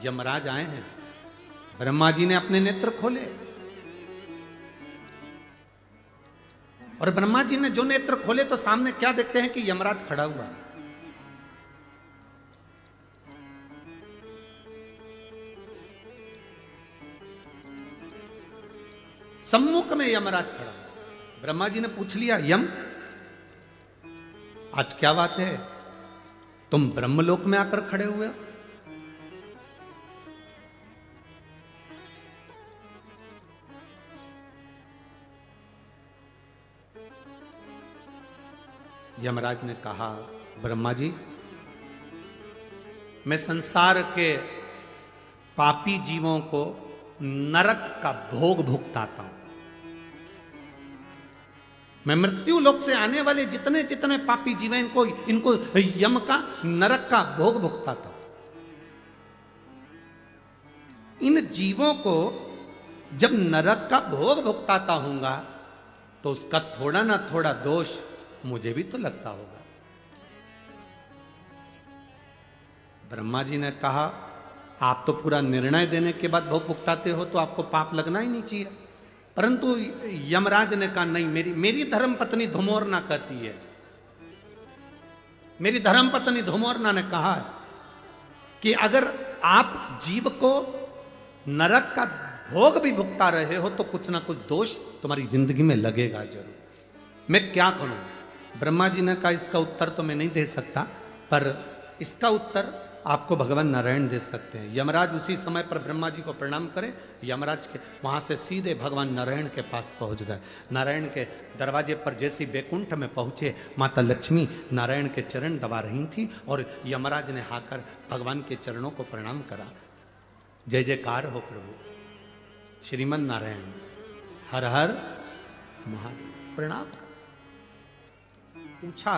यमराज आए हैं। ब्रह्मा जी ने अपने नेत्र खोले और ब्रह्मा जी ने जो नेत्र खोले तो सामने क्या देखते हैं कि यमराज खड़ा हुआ है। सम्मुख में यमराज खड़ा। ब्रह्मा जी ने पूछ लिया, यम आज क्या बात है, तुम ब्रह्मलोक में आकर खड़े हुए हो? यमराज ने कहा, ब्रह्मा जी, मैं संसार के पापी जीवों को नरक का भोग भुगताता हूं। मैं मृत्यु लोक से आने वाले जितने जितने पापी जीव हैं इनको यम का, नरक का भोग भुगताता हूं। इन जीवों को जब नरक का भोग भुगताता हूंगा तो उसका थोड़ा ना थोड़ा दोष मुझे भी तो लगता होगा। ब्रह्मा जी ने कहा, आप तो पूरा निर्णय देने के बाद भोग भुगताते हो तो आपको पाप लगना ही नहीं चाहिए। परंतु यमराज ने कहा, नहीं, मेरी धर्म पत्नी धुमोरना कहती है, मेरी धर्म पत्नी धुमोरना ने कहा है कि अगर आप जीव को नरक का भोग भी भुगता रहे हो तो कुछ ना कुछ दोष तुम्हारी जिंदगी में लगेगा जरूर। मैं क्या करूं? ब्रह्मा जी ने कहा, इसका उत्तर तो मैं नहीं दे सकता, पर इसका उत्तर आपको भगवान नारायण दे सकते हैं। यमराज उसी समय पर ब्रह्मा जी को प्रणाम करे, यमराज के वहां से सीधे भगवान नारायण के पास पहुंच गए। नारायण के दरवाजे पर जैसे बैकुंठ में पहुंचे, माता लक्ष्मी नारायण के चरण दबा रही थी और यमराज ने आकर भगवान के चरणों को प्रणाम करा। जय जयकार हो प्रभु, श्रीमन नारायण, हर हर महादेव, प्रणाम कर। पूछा,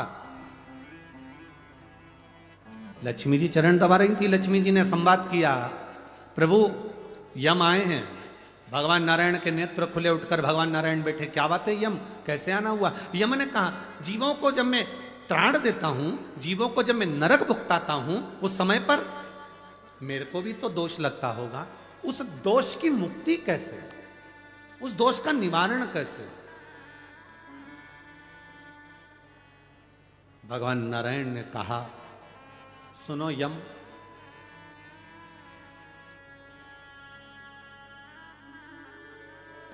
लक्ष्मी जी चरण दबा रही थी। लक्ष्मी जी ने संवाद किया, प्रभु यम आए हैं। भगवान नारायण के नेत्र खुले, उठकर भगवान नारायण बैठे। क्या बात है यम, कैसे आना हुआ? यम ने कहा, जीवों को जब मैं त्राण देता हूं, जीवों को जब मैं नरक भुगताता हूं, उस समय पर मेरे को भी तो दोष लगता होगा। उस दोष की मुक्ति कैसे, उस दोष का निवारण कैसे? भगवान नारायण ने कहा, सुनो यम,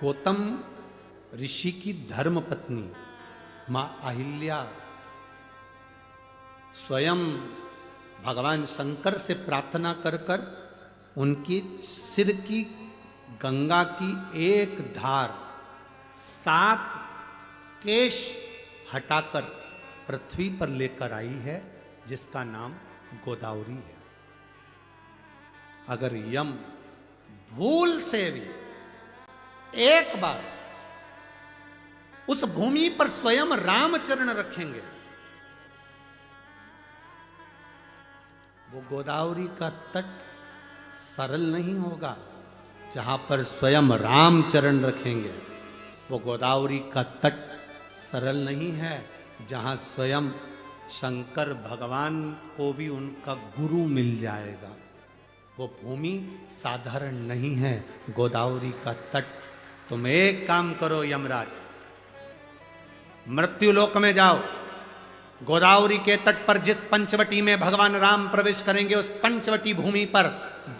गौतम ऋषि की धर्म पत्नी मां अहिल्या स्वयं भगवान शंकर से प्रार्थना कर कर उनकी सिर की गंगा की एक धार 7 केश हटाकर पृथ्वी पर लेकर आई है, जिसका नाम गोदावरी है। अगर यम भूल से भी एक बार उस भूमि पर स्वयं रामचरण रखेंगे, वो गोदावरी का तट सरल नहीं होगा। जहां पर स्वयं रामचरण रखेंगे, वो गोदावरी का तट सरल नहीं है। जहां स्वयं शंकर भगवान को भी उनका गुरु मिल जाएगा, वो भूमि साधारण नहीं है, गोदावरी का तट। तुम एक काम करो यमराज, मृत्युलोक में जाओ, गोदावरी के तट पर जिस पंचवटी में भगवान राम प्रवेश करेंगे, उस पंचवटी भूमि पर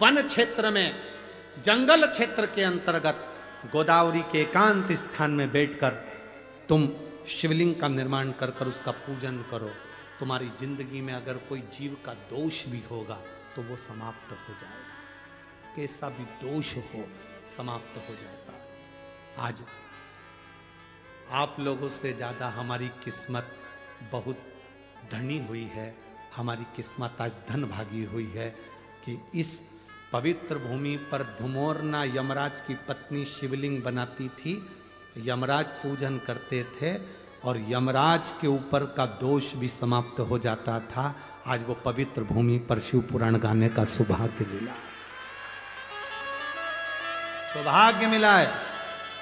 वन क्षेत्र में, जंगल क्षेत्र के अंतर्गत गोदावरी के एकांत स्थान में बैठकर तुम शिवलिंग का निर्माण कर कर उसका पूजन करो। तुम्हारी जिंदगी में अगर कोई जीव का दोष भी होगा तो वो समाप्त हो जाएगा, कैसा भी दोष हो समाप्त हो जाता है। आज आप लोगों से ज्यादा हमारी किस्मत बहुत धनी हुई है, हमारी किस्मत आज धन भागी हुई है कि इस पवित्र भूमि पर धुमोरना यमराज की पत्नी शिवलिंग बनाती थी, यमराज पूजन करते थे और यमराज के ऊपर का दोष भी समाप्त हो जाता था। आज वो पवित्र भूमि पर शिव पुराण गाने का सौभाग्य मिला, सौभाग्य मिला है।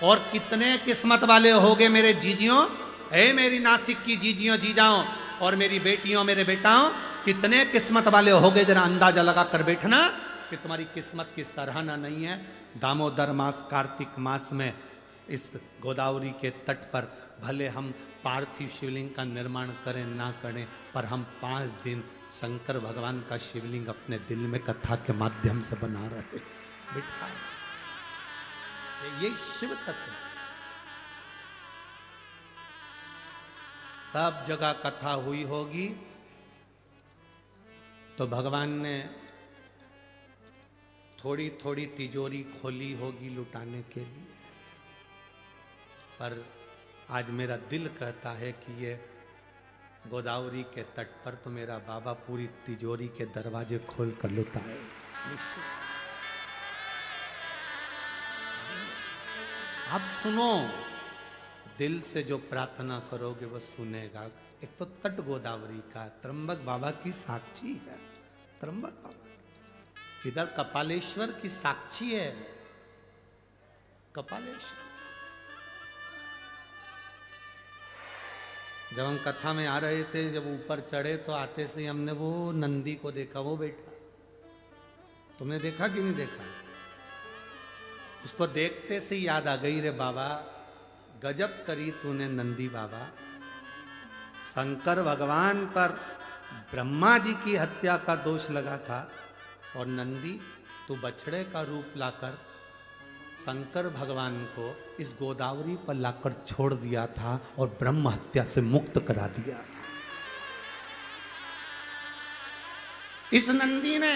और कितने किस्मत वाले होगे मेरे जीजियों, हे मेरी नासिक की जीजियों जीजाओं और मेरी बेटियों मेरे बेटाओं, कितने किस्मत वाले होगे, जरा अंदाजा लगा कर बैठना कि तुम्हारी किस्मत की सराहना नहीं है। दामोदर मास कार्तिक मास में इस गोदावरी के तट पर भले हम पार्थिव शिवलिंग का निर्माण करें ना करें, पर हम 5 दिन शंकर भगवान का शिवलिंग अपने दिल में कथा के माध्यम से बना रहे बिठा। ये शिव तत्व, सब जगह कथा हुई होगी तो भगवान ने थोड़ी थोड़ी तिजोरी खोली होगी लुटाने के लिए, पर आज मेरा दिल कहता है कि ये गोदावरी के तट पर तो मेरा बाबा पूरी तिजोरी के दरवाजे खोल कर लुटाए। आप सुनो, दिल से जो प्रार्थना करोगे वो सुनेगा। एक तो तट गोदावरी का, त्र्यंबक बाबा की साक्षी है, त्र्यंबक बाबा इधर कपालेश्वर की साक्षी है, कपालेश्वर। जब हम कथा में आ रहे थे, जब ऊपर चढ़े तो आते से हमने वो नंदी को देखा, वो बैठा। तुमने देखा कि नहीं देखा? उसको देखते से याद आ गई, रे बाबा गजब करी तूने नंदी बाबा। शंकर भगवान पर ब्रह्मा जी की हत्या का दोष लगा था और नंदी तू बछड़े का रूप लाकर शंकर भगवान को इस गोदावरी पर लाकर छोड़ दिया था और ब्रह्म हत्या से मुक्त करा दिया था। इस नंदी ने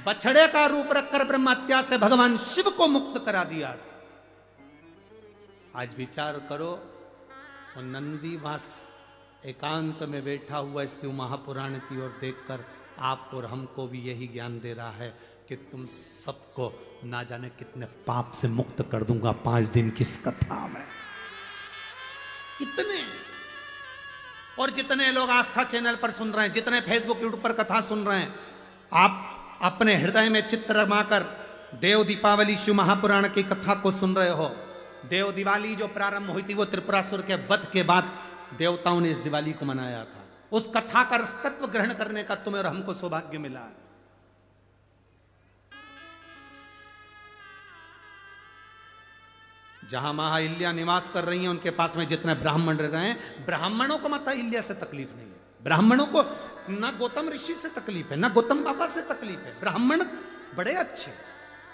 बछड़े का रूप रखकर ब्रह्म हत्या से भगवान शिव को मुक्त करा दिया था। आज विचार करो, वो नंदी वास एकांत में बैठा हुआ इस शिव महापुराण की ओर देखकर आप और हमको भी यही ज्ञान दे रहा है कि तुम सबको ना जाने कितने पाप से मुक्त कर दूंगा 5 दिन की इस कथा में। कितने, और जितने लोग आस्था चैनल पर सुन रहे हैं, जितने फेसबुक यूट्यूब पर कथा सुन रहे हैं, आप अपने हृदय में चित्त रमाकर देव दीपावली शिव महापुराण की कथा को सुन रहे हो। देव दिवाली जो प्रारंभ हुई थी वो त्रिपुरासुर के वध के बाद देवताओं ने इस दिवाली को मनाया था। उस कथा का रसतत्व ग्रहण करने का तुम्हें और हमको सौभाग्य मिला है। जहां महाअहिल्या निवास कर रही हैं, उनके पास में जितने ब्राह्मण रह रहे हैं, ब्राह्मणों को माता अहिल्या से तकलीफ नहीं है। ब्राह्मणों को ना गौतम ऋषि से तकलीफ है, ना गौतम बाबा से तकलीफ है। ब्राह्मण बड़े अच्छे,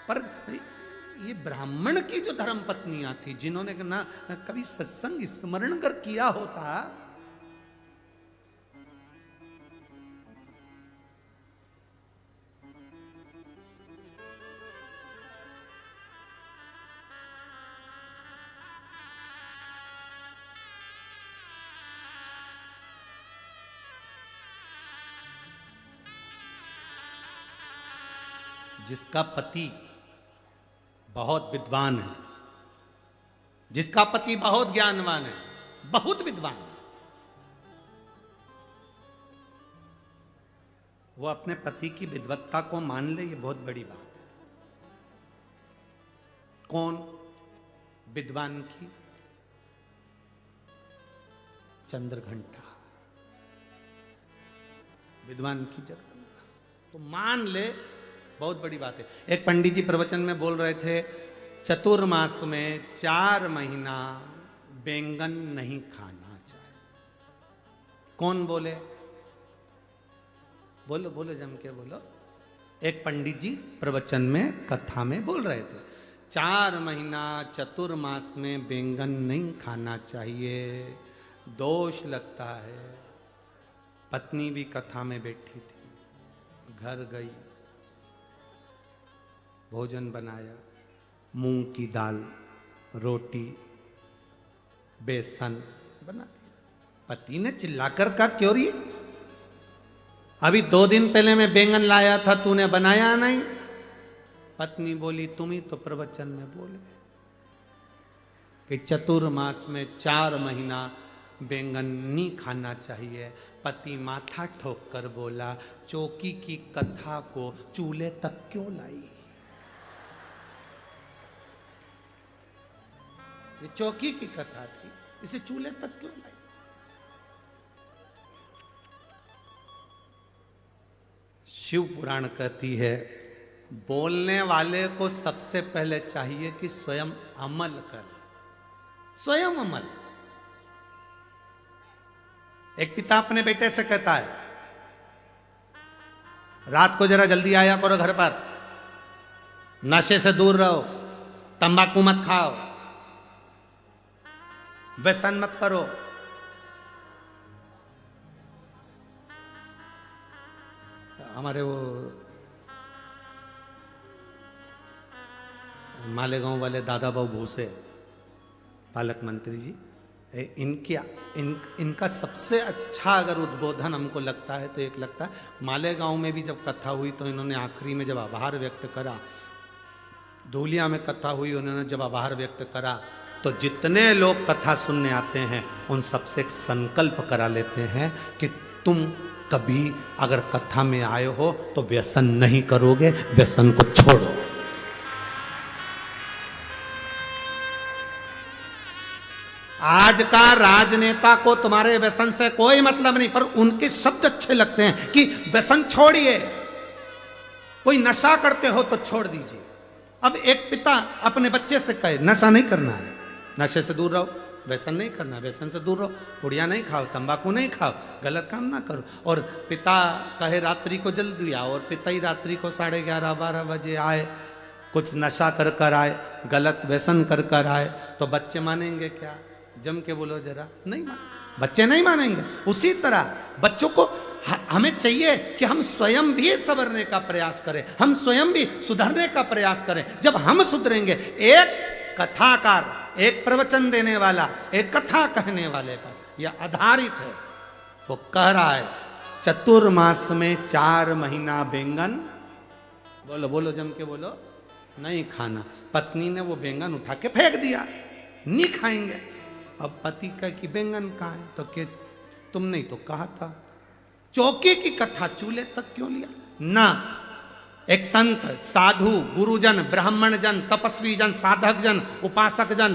पर ये ब्राह्मण की जो धर्म पत्नियां थी, जिन्होंने ना कभी सत्संग स्मरण कर किया होता, जिसका पति बहुत विद्वान है, जिसका पति बहुत ज्ञानवान है, बहुत विद्वान है, वो अपने पति की विद्वत्ता को मान ले, ये बहुत बड़ी बात है। कौन विद्वान की? चंद्रघंटा विद्वान की जगदम्बा, तो मान ले, बहुत बड़ी बात है। एक पंडित जी प्रवचन में बोल रहे थे, चतुर्मास में 4 महीना बैंगन नहीं खाना चाहिए। कौन बोले? बोलो बोलो, जम के बोलो। एक पंडित जी प्रवचन में, कथा में बोल रहे थे, 4 महीना चतुर्मास में बैंगन नहीं खाना चाहिए, दोष लगता है। पत्नी भी कथा में बैठी थी, घर गई, भोजन बनाया, मूंग की दाल, रोटी, बेसन बना दिया। पति ने चिल्लाकर कहा, क्यों रही? अभी 2 दिन पहले मैं बैंगन लाया था, तूने बनाया नहीं। पत्नी बोली, तुम ही तो प्रवचन में बोले कि चतुर्मास में 4 महीना बैंगन नहीं खाना चाहिए। पति माथा ठोक कर बोला, चौकी की कथा को चूल्हे तक क्यों लाई? ये चौकी की कथा थी, इसे चूल्हे तक क्यों लाई? शिव पुराण कहती है, बोलने वाले को सबसे पहले चाहिए कि स्वयं अमल करे, स्वयं अमल। एक पिता अपने बेटे से कहता है, रात को जरा जल्दी आया करो घर पर, नशे से दूर रहो, तंबाकू मत खाओ, व्यसन मत करो। हमारे वो मालेगांव वाले दादा बाबू भूसे पालक मंत्री जी, इनका सबसे अच्छा अगर उद्बोधन हमको लगता है तो एक लगता है, मालेगांव में भी जब कथा हुई तो इन्होंने आखिरी में जब आभार व्यक्त करा, धूलिया में कथा हुई, उन्होंने जब आभार व्यक्त करा, तो जितने लोग कथा सुनने आते हैं उन सबसे एक संकल्प करा लेते हैं कि तुम कभी अगर कथा में आए हो तो व्यसन नहीं करोगे, व्यसन को छोड़ो। आज का राजनेता को तुम्हारे व्यसन से कोई मतलब नहीं, पर उनके शब्द अच्छे लगते हैं कि व्यसन छोड़िए, कोई नशा करते हो तो छोड़ दीजिए। अब एक पिता अपने बच्चे से कहे नशा नहीं करना है, नशे से दूर रहो, व्यसन नहीं करना, व्यसन से दूर रहो, पुड़िया नहीं खाओ, तंबाकू नहीं खाओ, गलत काम ना करो। और पिता कहे रात्रि को जल्दी आओ, और पिता ही रात्रि को 11:30-12 बजे आए, कुछ नशा कर कर आए, गलत व्यसन कर कर आए, तो बच्चे मानेंगे क्या? जम के बोलो जरा, नहीं मान, बच्चे नहीं मानेंगे। उसी तरह बच्चों को हमें चाहिए कि हम स्वयं भी संवरने का प्रयास करें, हम स्वयं भी सुधरने का प्रयास करें। जब हम सुधरेंगे, एक कथाकार, एक प्रवचन देने वाला, एक कथा कहने वाले पर यह आधारित है, वो कह रहा है चतुर्मास में 4 महीना बैंगन, बोलो बोलो जम के बोलो, नहीं खाना। पत्नी ने वो बैंगन उठा के फेंक दिया, नहीं खाएंगे। अब पति कह कि बैंगन कहाँ है, तो कि तुमने ही तो कहा था। चौकी की कथा चूल्हे तक क्यों लिया? ना, एक संत, साधु, गुरुजन, ब्राह्मण जन, तपस्वी जन, साधक जन, उपासक जन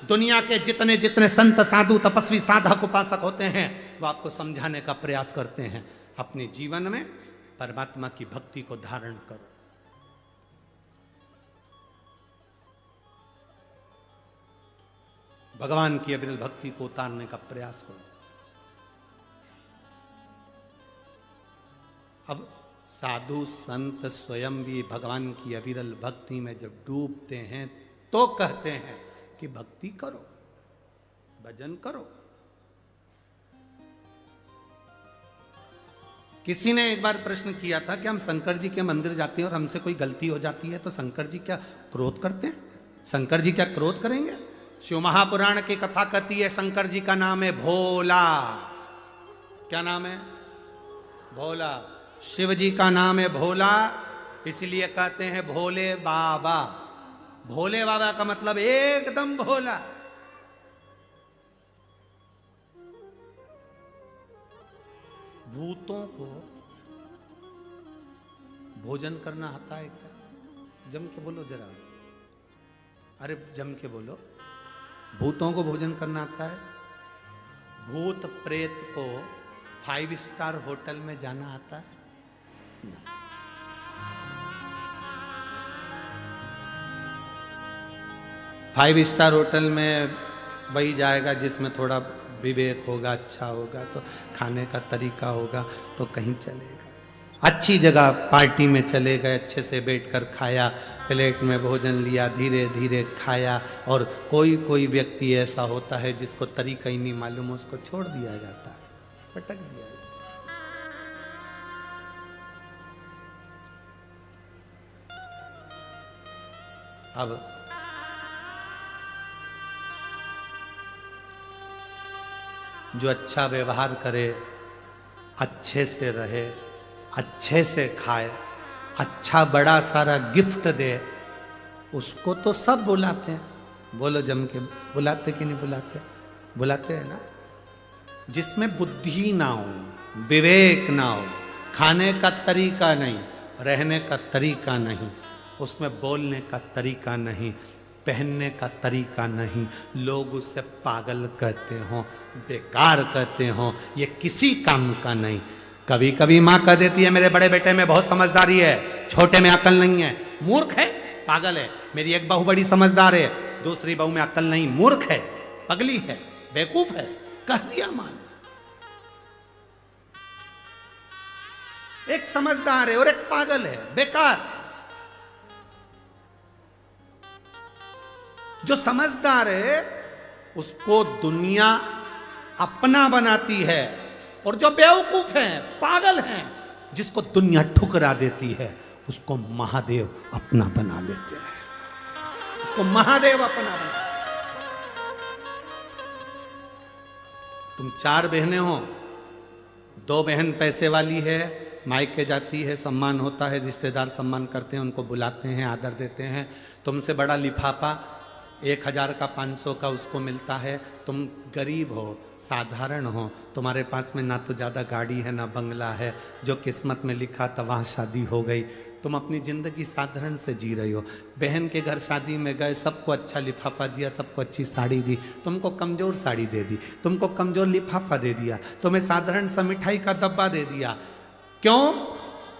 दुनिया के जितने जितने संत साधु तपस्वी साधक उपासक होते हैं वो आपको समझाने का प्रयास करते हैं, अपने जीवन में परमात्मा की भक्ति को धारण करो। भगवान की अविरल भक्ति को उतारने का प्रयास करो। अब साधु संत स्वयं भी भगवान की अविरल भक्ति में जब डूबते हैं तो कहते हैं कि भक्ति करो, भजन करो। किसी ने एक बार प्रश्न किया था कि हम शंकर जी के मंदिर जाते हैं और हमसे कोई गलती हो जाती है तो शंकर जी क्या क्रोध करते हैं? शंकर जी क्या क्रोध करेंगे? शिव महापुराण की कथा कहती है शंकर जी का नाम है भोला। क्या नाम है? भोला। शिव जी का नाम है भोला, इसलिए कहते हैं भोले बाबा। भोले बाबा का मतलब एकदम भोला। भूतों को भोजन करना आता है क्या? जम के बोलो जरा, अरे जम के बोलो। भूतों को भोजन करना आता है? भूत प्रेत को 5 स्टार होटल में जाना आता है? ना। 5 स्टार होटल में वही जाएगा जिसमें थोड़ा विवेक होगा, अच्छा होगा, तो खाने का तरीका होगा तो कहीं चलेगा। अच्छी जगह पार्टी में चले गए, अच्छे से बैठकर खाया, प्लेट में भोजन लिया, धीरे धीरे खाया। और कोई कोई व्यक्ति ऐसा होता है जिसको तरीका ही नहीं मालूम, उसको छोड़ दिया जाता है, पटक दिया जाता है। अब जो अच्छा व्यवहार करे, अच्छे से रहे, अच्छे से खाए, अच्छा बड़ा सारा गिफ्ट दे, उसको तो सब बुलाते हैं। बोलो जम के, बुलाते कि नहीं बुलाते? बुलाते हैं ना। जिसमें बुद्धि ना हो, विवेक ना हो, खाने का तरीका नहीं, रहने का तरीका नहीं, उसमें बोलने का तरीका नहीं, पहनने का तरीका नहीं, लोग उससे पागल कहते हो, बेकार कहते हो, ये किसी काम का नहीं। कभी कभी माँ कह देती है मेरे बड़े बेटे में बहुत समझदारी है, छोटे में अकल नहीं है। मूर्ख है, पागल है। मेरी एक बहू बड़ी समझदार है, दूसरी बहू में अकल नहीं, मूर्ख है, पगली है, बेवकूफ है, कह दिया माँ ने। एक समझदार है और एक पागल है, बेकार। जो समझदार है उसको दुनिया अपना बनाती है, और जो बेवकूफ है, पागल है, जिसको दुनिया ठुकरा देती है, उसको महादेव अपना बना लेते हैं। उसको महादेव अपना बना। तुम 4 बहनें हो, 2 बहन पैसे वाली है, मायके जाती है, सम्मान होता है, रिश्तेदार सम्मान करते हैं, उनको बुलाते हैं, आदर देते हैं। तुमसे बड़ा लिफाफा 1000 का 500 का उसको मिलता है। तुम गरीब हो, साधारण हो, तुम्हारे पास में ना तो ज़्यादा गाड़ी है ना बंगला है, जो किस्मत में लिखा था वहाँ शादी हो गई। तुम अपनी ज़िंदगी साधारण से जी रही हो। बहन के घर शादी में गए, सबको अच्छा लिफाफा दिया, सबको अच्छी साड़ी दी, तुमको कमज़ोर साड़ी दे दी, तुमको कमज़ोर लिफाफा दे दिया, तुम्हें साधारण सा मिठाई का डब्बा दे दिया। क्यों?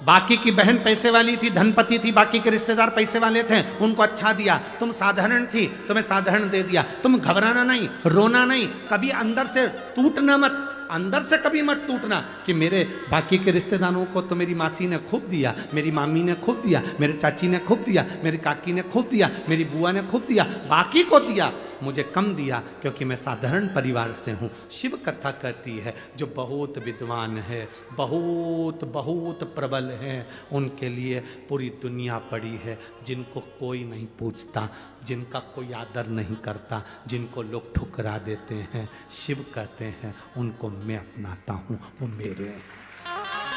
बाकी की बहन पैसे वाली थी, धनपति थी, बाकी के रिश्तेदार पैसे वाले थे, उनको अच्छा दिया। तुम साधारण थी, तुम्हें साधारण दे दिया। तुम घबराना नहीं, रोना नहीं, कभी अंदर से टूटना मत, अंदर से कभी मत टूटना कि मेरे बाकी के रिश्तेदारों को तो मेरी मासी ने खूब दिया, मेरी मामी ने खूब दिया, मेरे चाची ने खूब दिया, मेरी काकी ने खूब दिया, मेरी बुआ ने खूब दिया, बाकी को दिया, मुझे कम दिया क्योंकि मैं साधारण परिवार से हूँ। शिव कथा कहती है जो बहुत विद्वान है, बहुत बहुत प्रबल है, उनके लिए पूरी दुनिया पड़ी है, जिनको कोई नहीं पूछता, जिनका कोई आदर नहीं करता, जिनको लोग ठुकरा देते हैं, शिव कहते हैं उनको मैं अपनाता हूँ, वो मेरे हैं,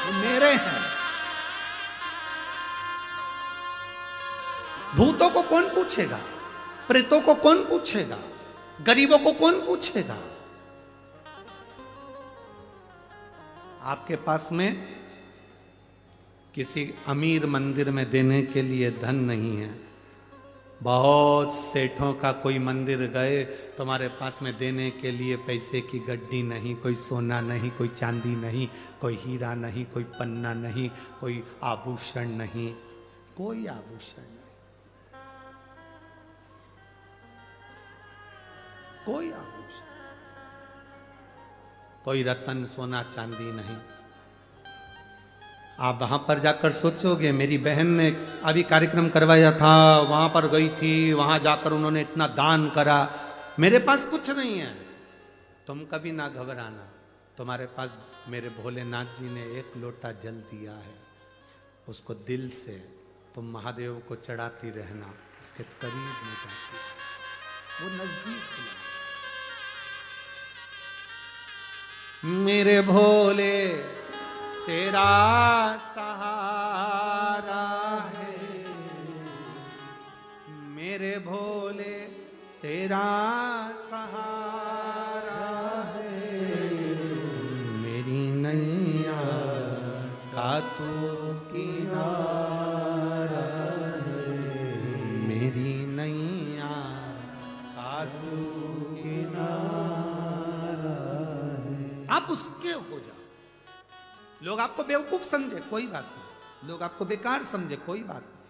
वो मेरे हैं। भूतों को कौन पूछेगा? प्रेतों को कौन पूछेगा? गरीबों को कौन पूछेगा? आपके पास में किसी अमीर मंदिर में देने के लिए धन नहीं है, बहुत सेठों का कोई मंदिर गए, तुम्हारे पास में देने के लिए पैसे की गड्डी नहीं, कोई सोना नहीं, कोई चांदी नहीं, कोई हीरा नहीं, कोई पन्ना नहीं, कोई आभूषण नहीं, कोई आभूषण नहीं, कोई आभूषण, कोई रतन सोना चांदी नहीं। आप वहां पर जाकर सोचोगे, मेरी बहन ने अभी कार्यक्रम करवाया था, वहां पर गई थी, वहां जाकर उन्होंने इतना दान करा, मेरे पास कुछ नहीं है। तुम कभी ना घबराना, तुम्हारे पास मेरे भोलेनाथ जी ने एक लोटा जल दिया है, उसको दिल से तुम महादेव को चढ़ाती रहना, उसके करीब में जाती, वो नजदीक में। मेरे भोले तेरा सहारा है, मेरे भोले तेरा सहारा है, मेरी नैया का तू किनारा है, मेरी नैया का तू किनारा है। आप उसके हो जाओ। लोग आपको बेवकूफ समझे कोई बात नहीं, लोग आपको बेकार समझे कोई बात नहीं।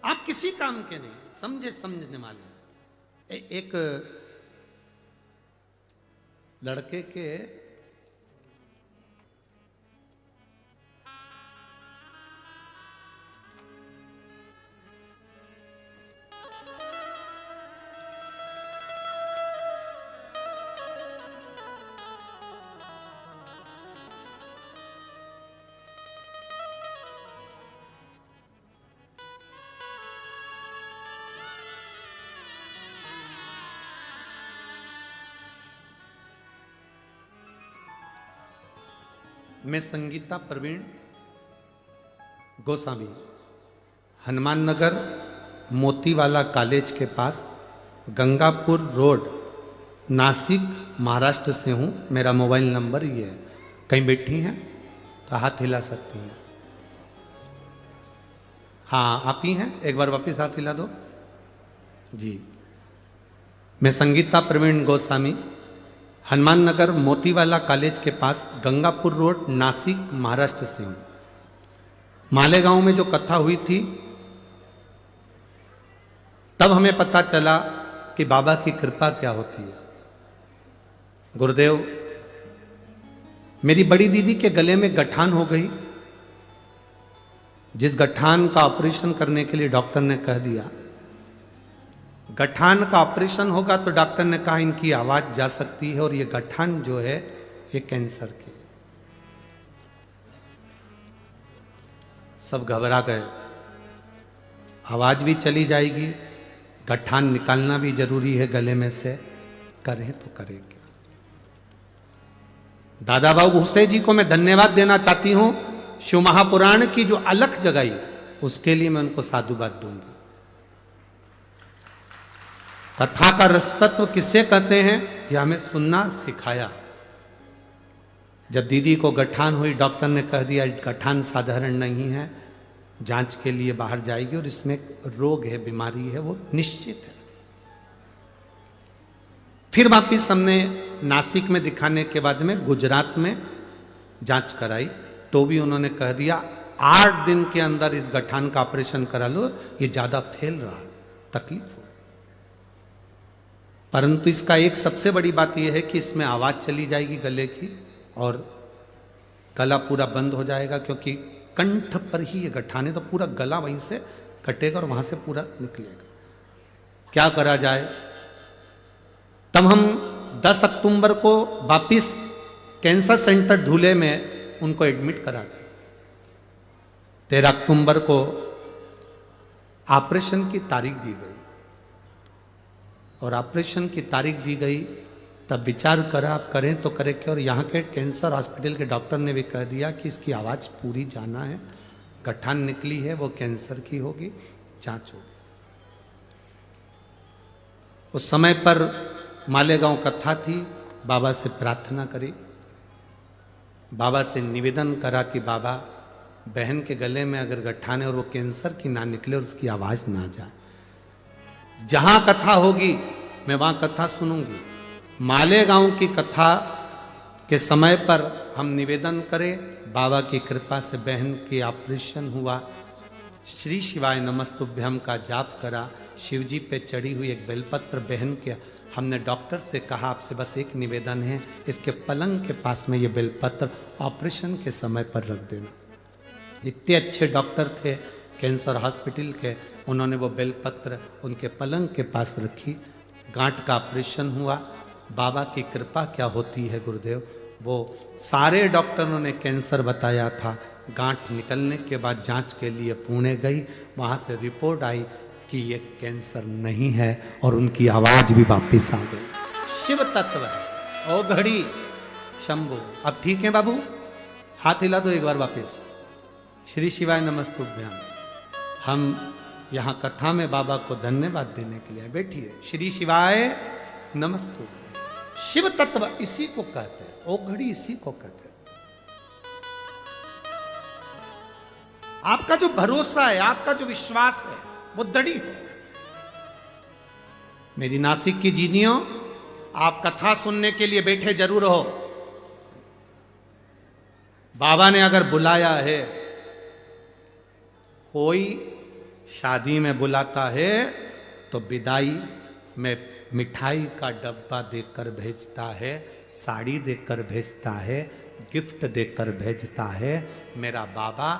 आप किसी काम के नहीं, समझे समझने वाले। एक लड़के के मैं संगीता प्रवीण गोस्वामी हनुमान नगर मोतीवाला कॉलेज के पास गंगापुर रोड नासिक महाराष्ट्र से हूँ। मेरा मोबाइल नंबर ये है। कहीं बैठी हैं तो हाथ हिला सकती हैं। हाँ आप ही हैं, एक बार वापस हाथ हिला दो जी। मैं संगीता प्रवीण गोस्वामी हनुमान नगर मोतीवाला कॉलेज के पास गंगापुर रोड नासिक महाराष्ट्र से हूँ। मालेगांव में जो कथा हुई थी तब हमें पता चला कि बाबा की कृपा क्या होती है। गुरुदेव, मेरी बड़ी दीदी के गले में गठान हो गई। जिस गठान का ऑपरेशन करने के लिए डॉक्टर ने कह दिया, गठान का ऑपरेशन होगा तो डॉक्टर ने कहा इनकी आवाज जा सकती है और ये गठान जो है ये कैंसर की। सब घबरा गए, आवाज भी चली जाएगी, गठान निकालना भी जरूरी है गले में से, करें तो करें क्या। दादा बाबू भूसे जी को मैं धन्यवाद देना चाहती हूं। शिव महापुराण की जो अलख जगाई उसके लिए मैं उनको साधुवाद दूंगी। कथा का रसतत्व किसे कहते हैं यह हमें सुनना सिखाया। जब दीदी को गठान हुई, डॉक्टर ने कह दिया गठान साधारण नहीं है, जांच के लिए बाहर जाएगी और इसमें रोग है, बीमारी है, वो निश्चित है। फिर वापिस हमने नासिक में दिखाने के बाद में गुजरात में जांच कराई तो भी उन्होंने कह दिया 8 दिन के अंदर इस गठान का ऑपरेशन करा लो, ये ज्यादा फैल रहा है, तकलीफ हो। परंतु इसका एक सबसे बड़ी बात यह है कि इसमें आवाज चली जाएगी गले की और गला पूरा बंद हो जाएगा, क्योंकि कंठ पर ही ये गठान है तो पूरा गला वहीं से कटेगा और वहां से पूरा निकलेगा। क्या करा जाए? तब हम 10 अक्टूबर को वापिस कैंसर सेंटर धूले में उनको एडमिट करा दिया। 13 अक्टूबर को ऑपरेशन की तारीख दी गई और ऑपरेशन की तारीख दी गई तब विचार करा आप करें तो करें क्या। और यहाँ के कैंसर हॉस्पिटल के डॉक्टर ने भी कह दिया कि इसकी आवाज़ पूरी जाना है, गठान निकली है वो कैंसर की होगी, जांच होगी। उस समय पर मालेगांव कथा थी, बाबा से प्रार्थना करी बाबा से निवेदन करा कि बाबा बहन के गले में अगर गट्ठा ने और वो कैंसर की ना निकले और उसकी आवाज ना जाए, जहां कथा होगी मैं वहां कथा सुनूंगी। मालेगांव की कथा के समय पर हम निवेदन करें, बाबा की कृपा से बहन की ऑपरेशन हुआ, श्री शिवाय नमस्तुभ्यम का जाप करा, शिवजी पे चढ़ी हुई एक बेलपत्र बहन के हमने डॉक्टर से कहा आपसे बस एक निवेदन है, इसके पलंग के पास में ये बेलपत्र ऑपरेशन के समय पर रख देना। इतने अच्छे डॉक्टर थे कैंसर हॉस्पिटल के, उन्होंने वो बेलपत्र उनके पलंग के पास रखी। गांठ का ऑपरेशन हुआ। बाबा की कृपा क्या होती है गुरुदेव, वो सारे डॉक्टरों ने कैंसर बताया था। गांठ निकलने के बाद जांच के लिए पुणे गई, वहाँ से रिपोर्ट आई कि ये कैंसर नहीं है और उनकी आवाज भी वापिस आ गई। शिव तत्व है। ओ घड़ी शंभु, अब ठीक है बाबू, हाथ हिला दो एक बार वापिस। श्री शिवाय नमस्तुभ्यम। हम यहाँ कथा में बाबा को धन्यवाद देने के लिए बैठिए। श्री शिवाय नमस्तुभ्यम। शिव तत्व इसी को कहते हैं, ओ घड़ी इसी को कहते हैं। आपका जो भरोसा है, आपका जो विश्वास है, वो दृढ़ है। मेरी नासिक की जीजियों, आप कथा सुनने के लिए बैठे जरूर हो। बाबा ने अगर बुलाया है, कोई शादी में बुलाता है तो विदाई में मिठाई का डब्बा देकर भेजता है, साड़ी देकर भेजता है, गिफ्ट देकर भेजता है। मेरा बाबा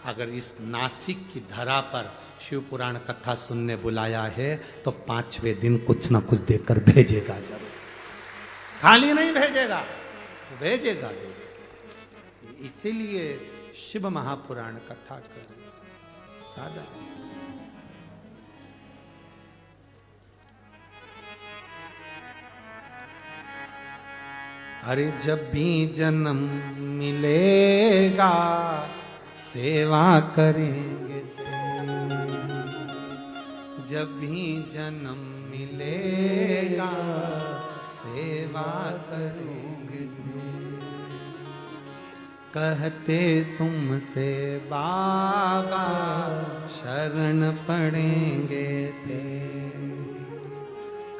अगर इस नासिक की धरा पर शिव पुराण कथा सुनने बुलाया है तो 5वें दिन कुछ ना कुछ देकर भेजेगा जरूर, खाली नहीं भेजेगा, भेजेगा। इसीलिए शिव महापुराण कथा कर सादा। अरे जब भी जन्म मिलेगा सेवा करेंगे तेरी, जब भी जन्म मिलेगा सेवा करेंगे तेरी। कहते तुमसे बाबा शरण पड़ेंगे तेरी,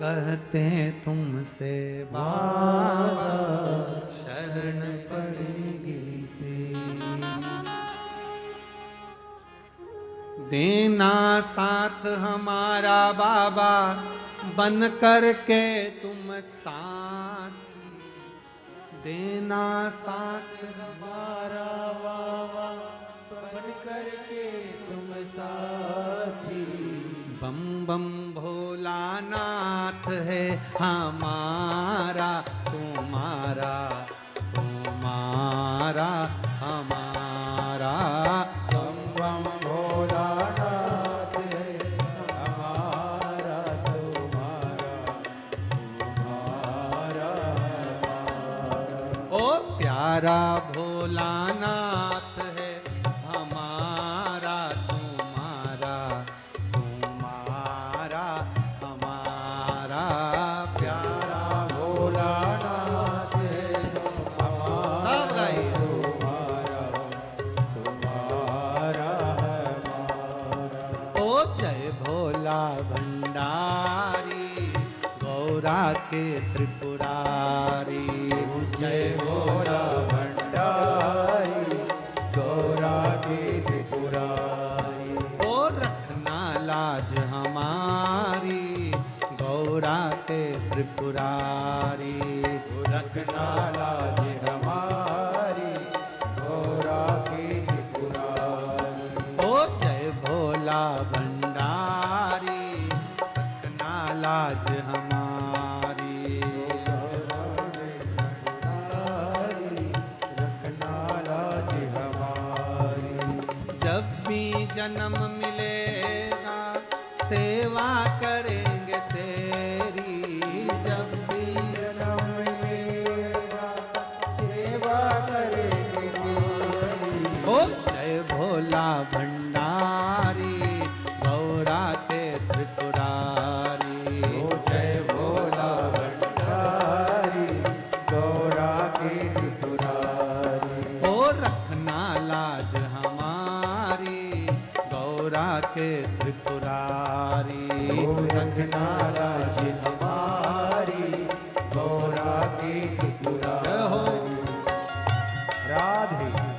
कहते तुमसे बाबा शरण पड़ेंगे तेरी। देना साथ हमारा बाबा बन कर के तुम साथी, देना साथ हमारा बाबा बन कर के तुम साथी। बम बम भोलानाथ है हमारा तुम्हारा, तुम्हारा हमारा। बम बम भोलानाथ है हमारा तुम्हारा, तुम्हारा हमारा। ओ प्यारा भोलानाथ है हमारा तुम्हारा, तुम्हारा हमारा। प्यारा भोलानाथ है हमारा, सब गाइए। तुम्हारा तुम्हारा हमारा। ओ जय भोला भंडारी गौरा के त्रिपुरारी, जय भोला भंडारी गौरा के त्रिपुरारी। ओ रखना लाज हमारी गौरा के त्रिपुरारी, रखना लाज हमारी गौरा के त्रिपुरारी। ओ जय भोला भंडारी रखना लाज हमारी, रखना लाज हमारी। जब भी जन्म मिलेगा सेवा करेंगे तेरी, जब भी जन्म मिलेगा सेवा करेंगे तेरी। ओ जय भोला भंडारी गौरा के त्रिपुरारी, ओ जय भोला भंडारी गौरा के त्रिपुरारी। रखना लाज हमारी, गौरा की त्रिपुरारी। राधे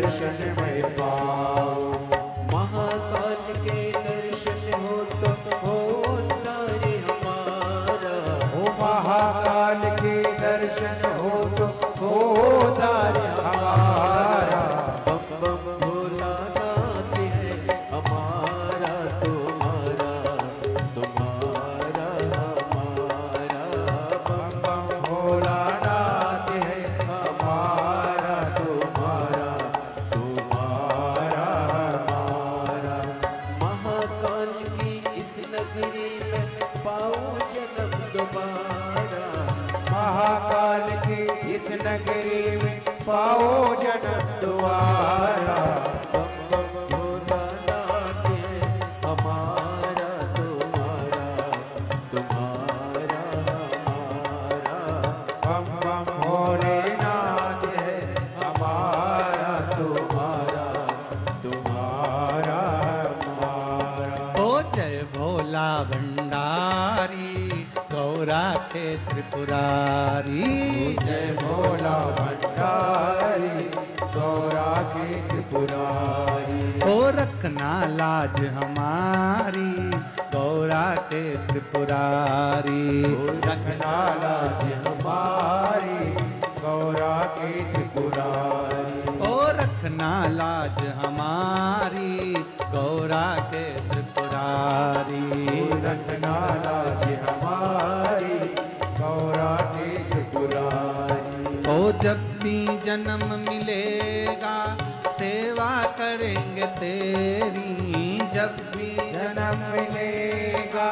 दर्शन में पाओ। महाकाल के दर्शन हो तो हो उद्धार हमारा। ओ महाकाल के दर्शन हो तो हो उद्धार हमारा। बम बम भोलानाथ है हमारा तुम्हारा, तुम्हारा हमारा। बम बम भोलानाथ है हमारा तुम्हारा, तुम्हारा हमारा। महाकाल की इस नगरी में पाओ जन्म दोबारा। महाकाल की इस नगरी में पाओ जन्म दोबारा। बम बम भोलानाथ है हमारा तुम्हारा, तुम्हारा हमारा। बम बम भोलेनाथ है हमारा तुम्हारा, तुम्हारा हमारा। ओ जय भोला भंडारी गौरा के त्रिपुरारी। जय भोला भंडारी गौरा के त्रिपुरारी। ओ रखना लाज हमारी गौरा के त्रिपुरारी। रखना लाज हमारी गौरा के त्रिपुरारी। ओ रखना लाज हमारी गौरा के त्रिपुरारी। रखना लाज हमारी गौरा के त्रिपुरारी। ओ जब भी जन्म मिलेगा सेवा करेंगे तेरी। जब भी जन्म मिलेगा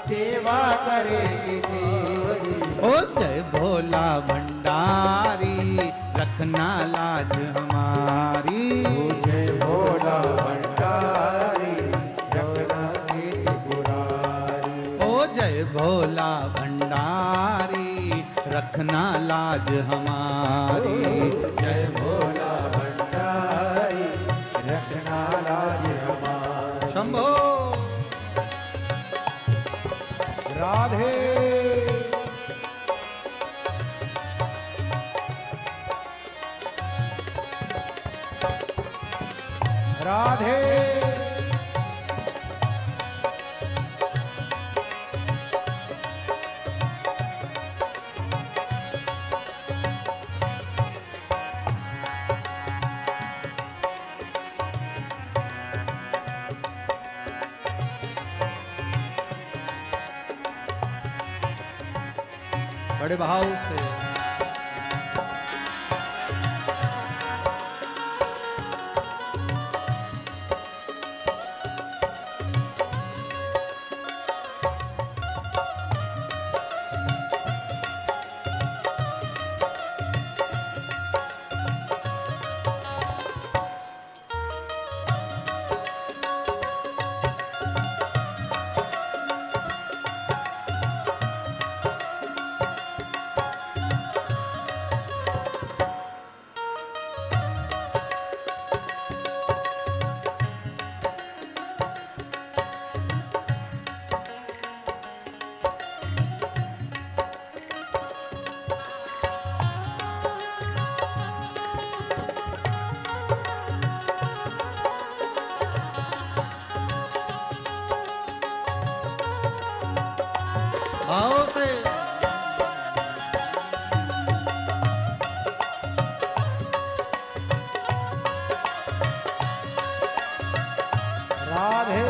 सेवा करेगी तेरी। ओ जय भोला भंडारी रखना लाज हमारी। जय भोला भंडारी रखना के त्रिपुरारी। ओ जय भोला भंडारी रखना लाज हमारी। जय भोला भंडारी रखना लाज हमारी। शंभो राधे राधे। बड़े भाव से भाव से राधे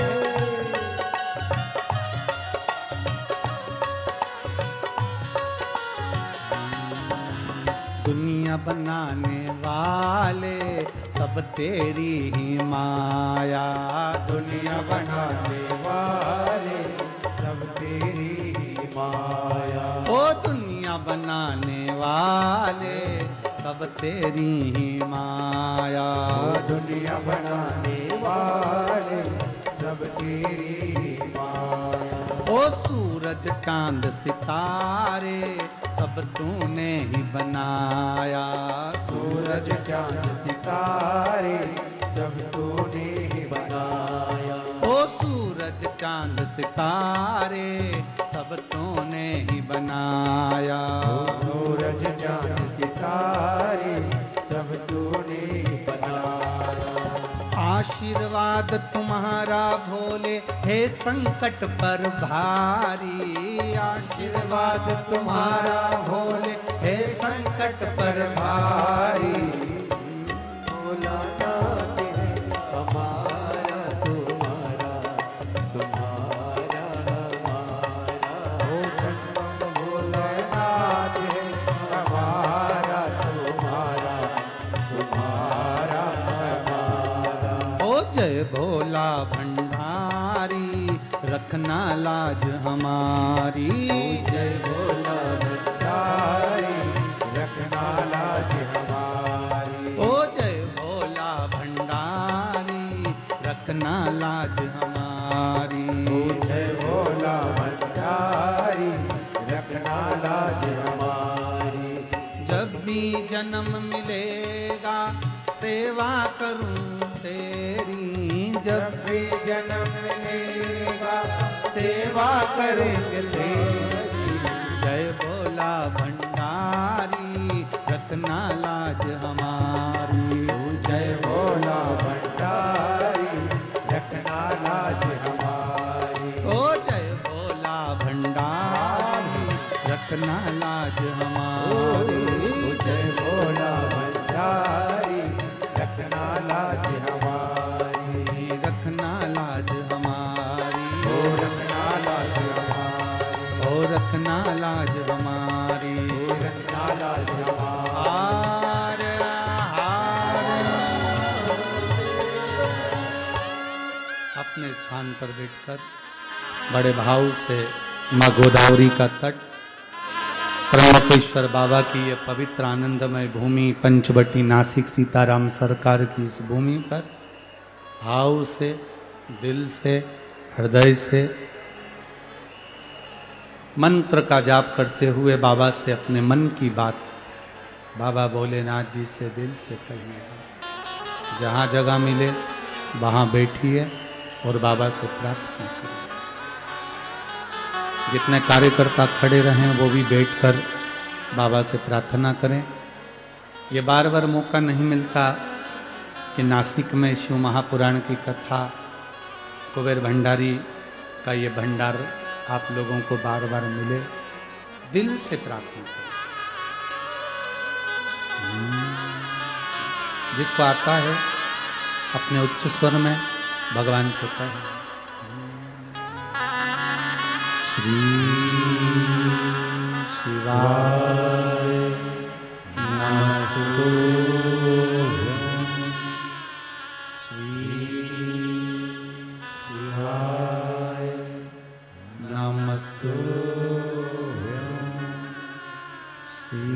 दुनिया बनाने वाले सब तेरी ही माया। दुनिया बनाने वाले सब तेरी ही माया। ओ दुनिया बनाने वाले सब तेरी ही माया। दुनिया बनाने वाले सब तेरी ही माया। ओ सूरज चांद सितारे सब तूने ही बनाया। सूरज चांद सितारे सब तूने ही बनाया। ओ सूरज चांद सितारे सब तूने ही बनाया। सूरज चांद सितारे सब तूने ही बनाया। आशीर्वाद तुम्हारा भोले हे संकट पर भारी। आशीर्वाद तुम्हारा भोले हे संकट पर भारी। भोलानाथ है हमारा तुम्हारा, तुम्हारा हमारा। ओ जन्म भोलानाथ है हमारा तुम्हारा, तुम्हारा हमारा। ओ जय भोला भंडारी रखना लाज हमारी। जय भोला भंडारी रखना लाज हमारी। ओ जय भोला भंडारी रखना लाज हमारी। ओ जय भोला भंडारी रखना लाज हमारी। जब भी जन्म मिलेगा सेवा करूं तेरी। जब भी जन्म मिलेगा सेवा करेंगे तेरी। जय भोला भंडारी रखना लाज हमारी। जय भोला भंडारी रखना लाज हमारी। ओ जय भोला भंडारी रखना लाज हमारी। जय भोला भंडारी रखना लाज हमारी। रखना लाज हमारी। ओ रखना लाज हमारी। ओ रखना लाज हमारी। ओ रखना लाज हमारी। हार हार। अपने स्थान पर बैठकर बड़े भाव से माँ गोदावरी का तट, त्र्यंबकेश्वर बाबा की ये पवित्र आनंदमय भूमि, पंचवटी नासिक सीताराम सरकार की इस भूमि पर भाव से, दिल से, हृदय से मंत्र का जाप करते हुए बाबा से अपने मन की बात बाबा भोलेनाथ जी से दिल से कहिए। जहाँ जगह मिले वहाँ बैठिए और बाबा से प्रार्थना करिए। जितने कार्यकर्ता खड़े रहें वो भी बैठकर बाबा से प्रार्थना करें। ये बार बार मौका नहीं मिलता कि नासिक में शिव महापुराण की कथा, कुबेर भंडारी का ये भंडार आप लोगों को बार बार मिले। दिल से प्रार्थना करें। जिसको आता है अपने उच्च स्वर में भगवान से कहें। श्री शिवाय नमस्तु। श्री शिवाय नमस्तु। श्री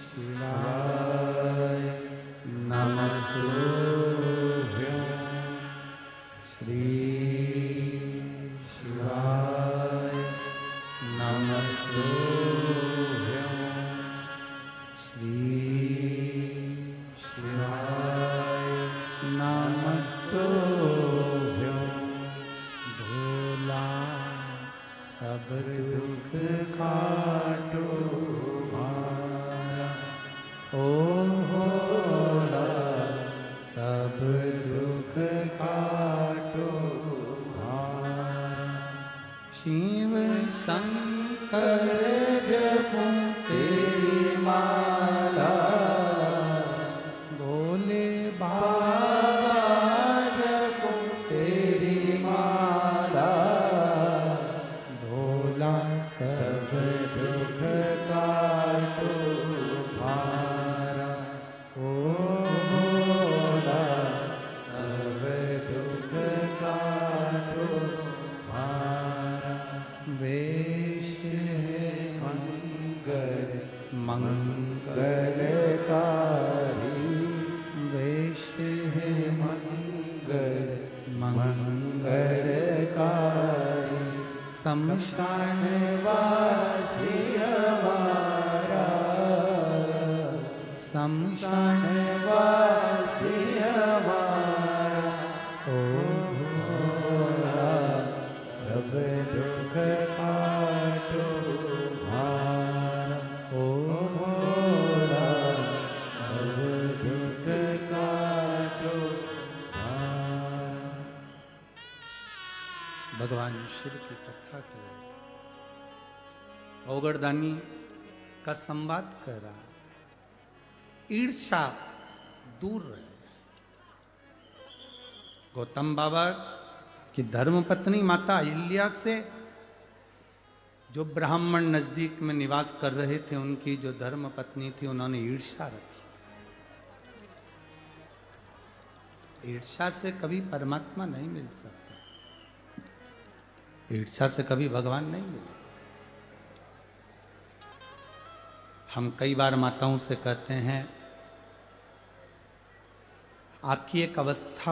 शिवाय नमस्तु। श्री शिवाय नमस्तु। श्री शिवाय नमस्तु। भोला सब दुख काटो भारा। ओ भोला सब दुख काटो भारा। शिव शंकर जपो तेरी माला। भोले बाबा जपो तेरी माला। भोला सब दुख काटो भारा। ओ भोला सब दुख काटो भारा। वेश है मंगल मंगलकारी। वेश है मंगल मंगलकारी। शमशान वासी हमारा। शमशान वासी हमारा। ओ भोला सब दुख काटो भारा। ओ भोला सब दुख काटो भगवान शिव की कथा करो। औगरदानी का संवाद कर रहा, ईर्षा दूर रहे। गौतम बाबा की धर्मपत्नी माता अहिल्या से जो ब्राह्मण नजदीक में निवास कर रहे थे, उनकी जो धर्मपत्नी थी, उन्होंने ईर्षा रखी। ईर्षा से कभी परमात्मा नहीं मिल सकता, ईर्षा से कभी भगवान नहीं मिले। हम कई बार माताओं से कहते हैं, आपकी एक अवस्था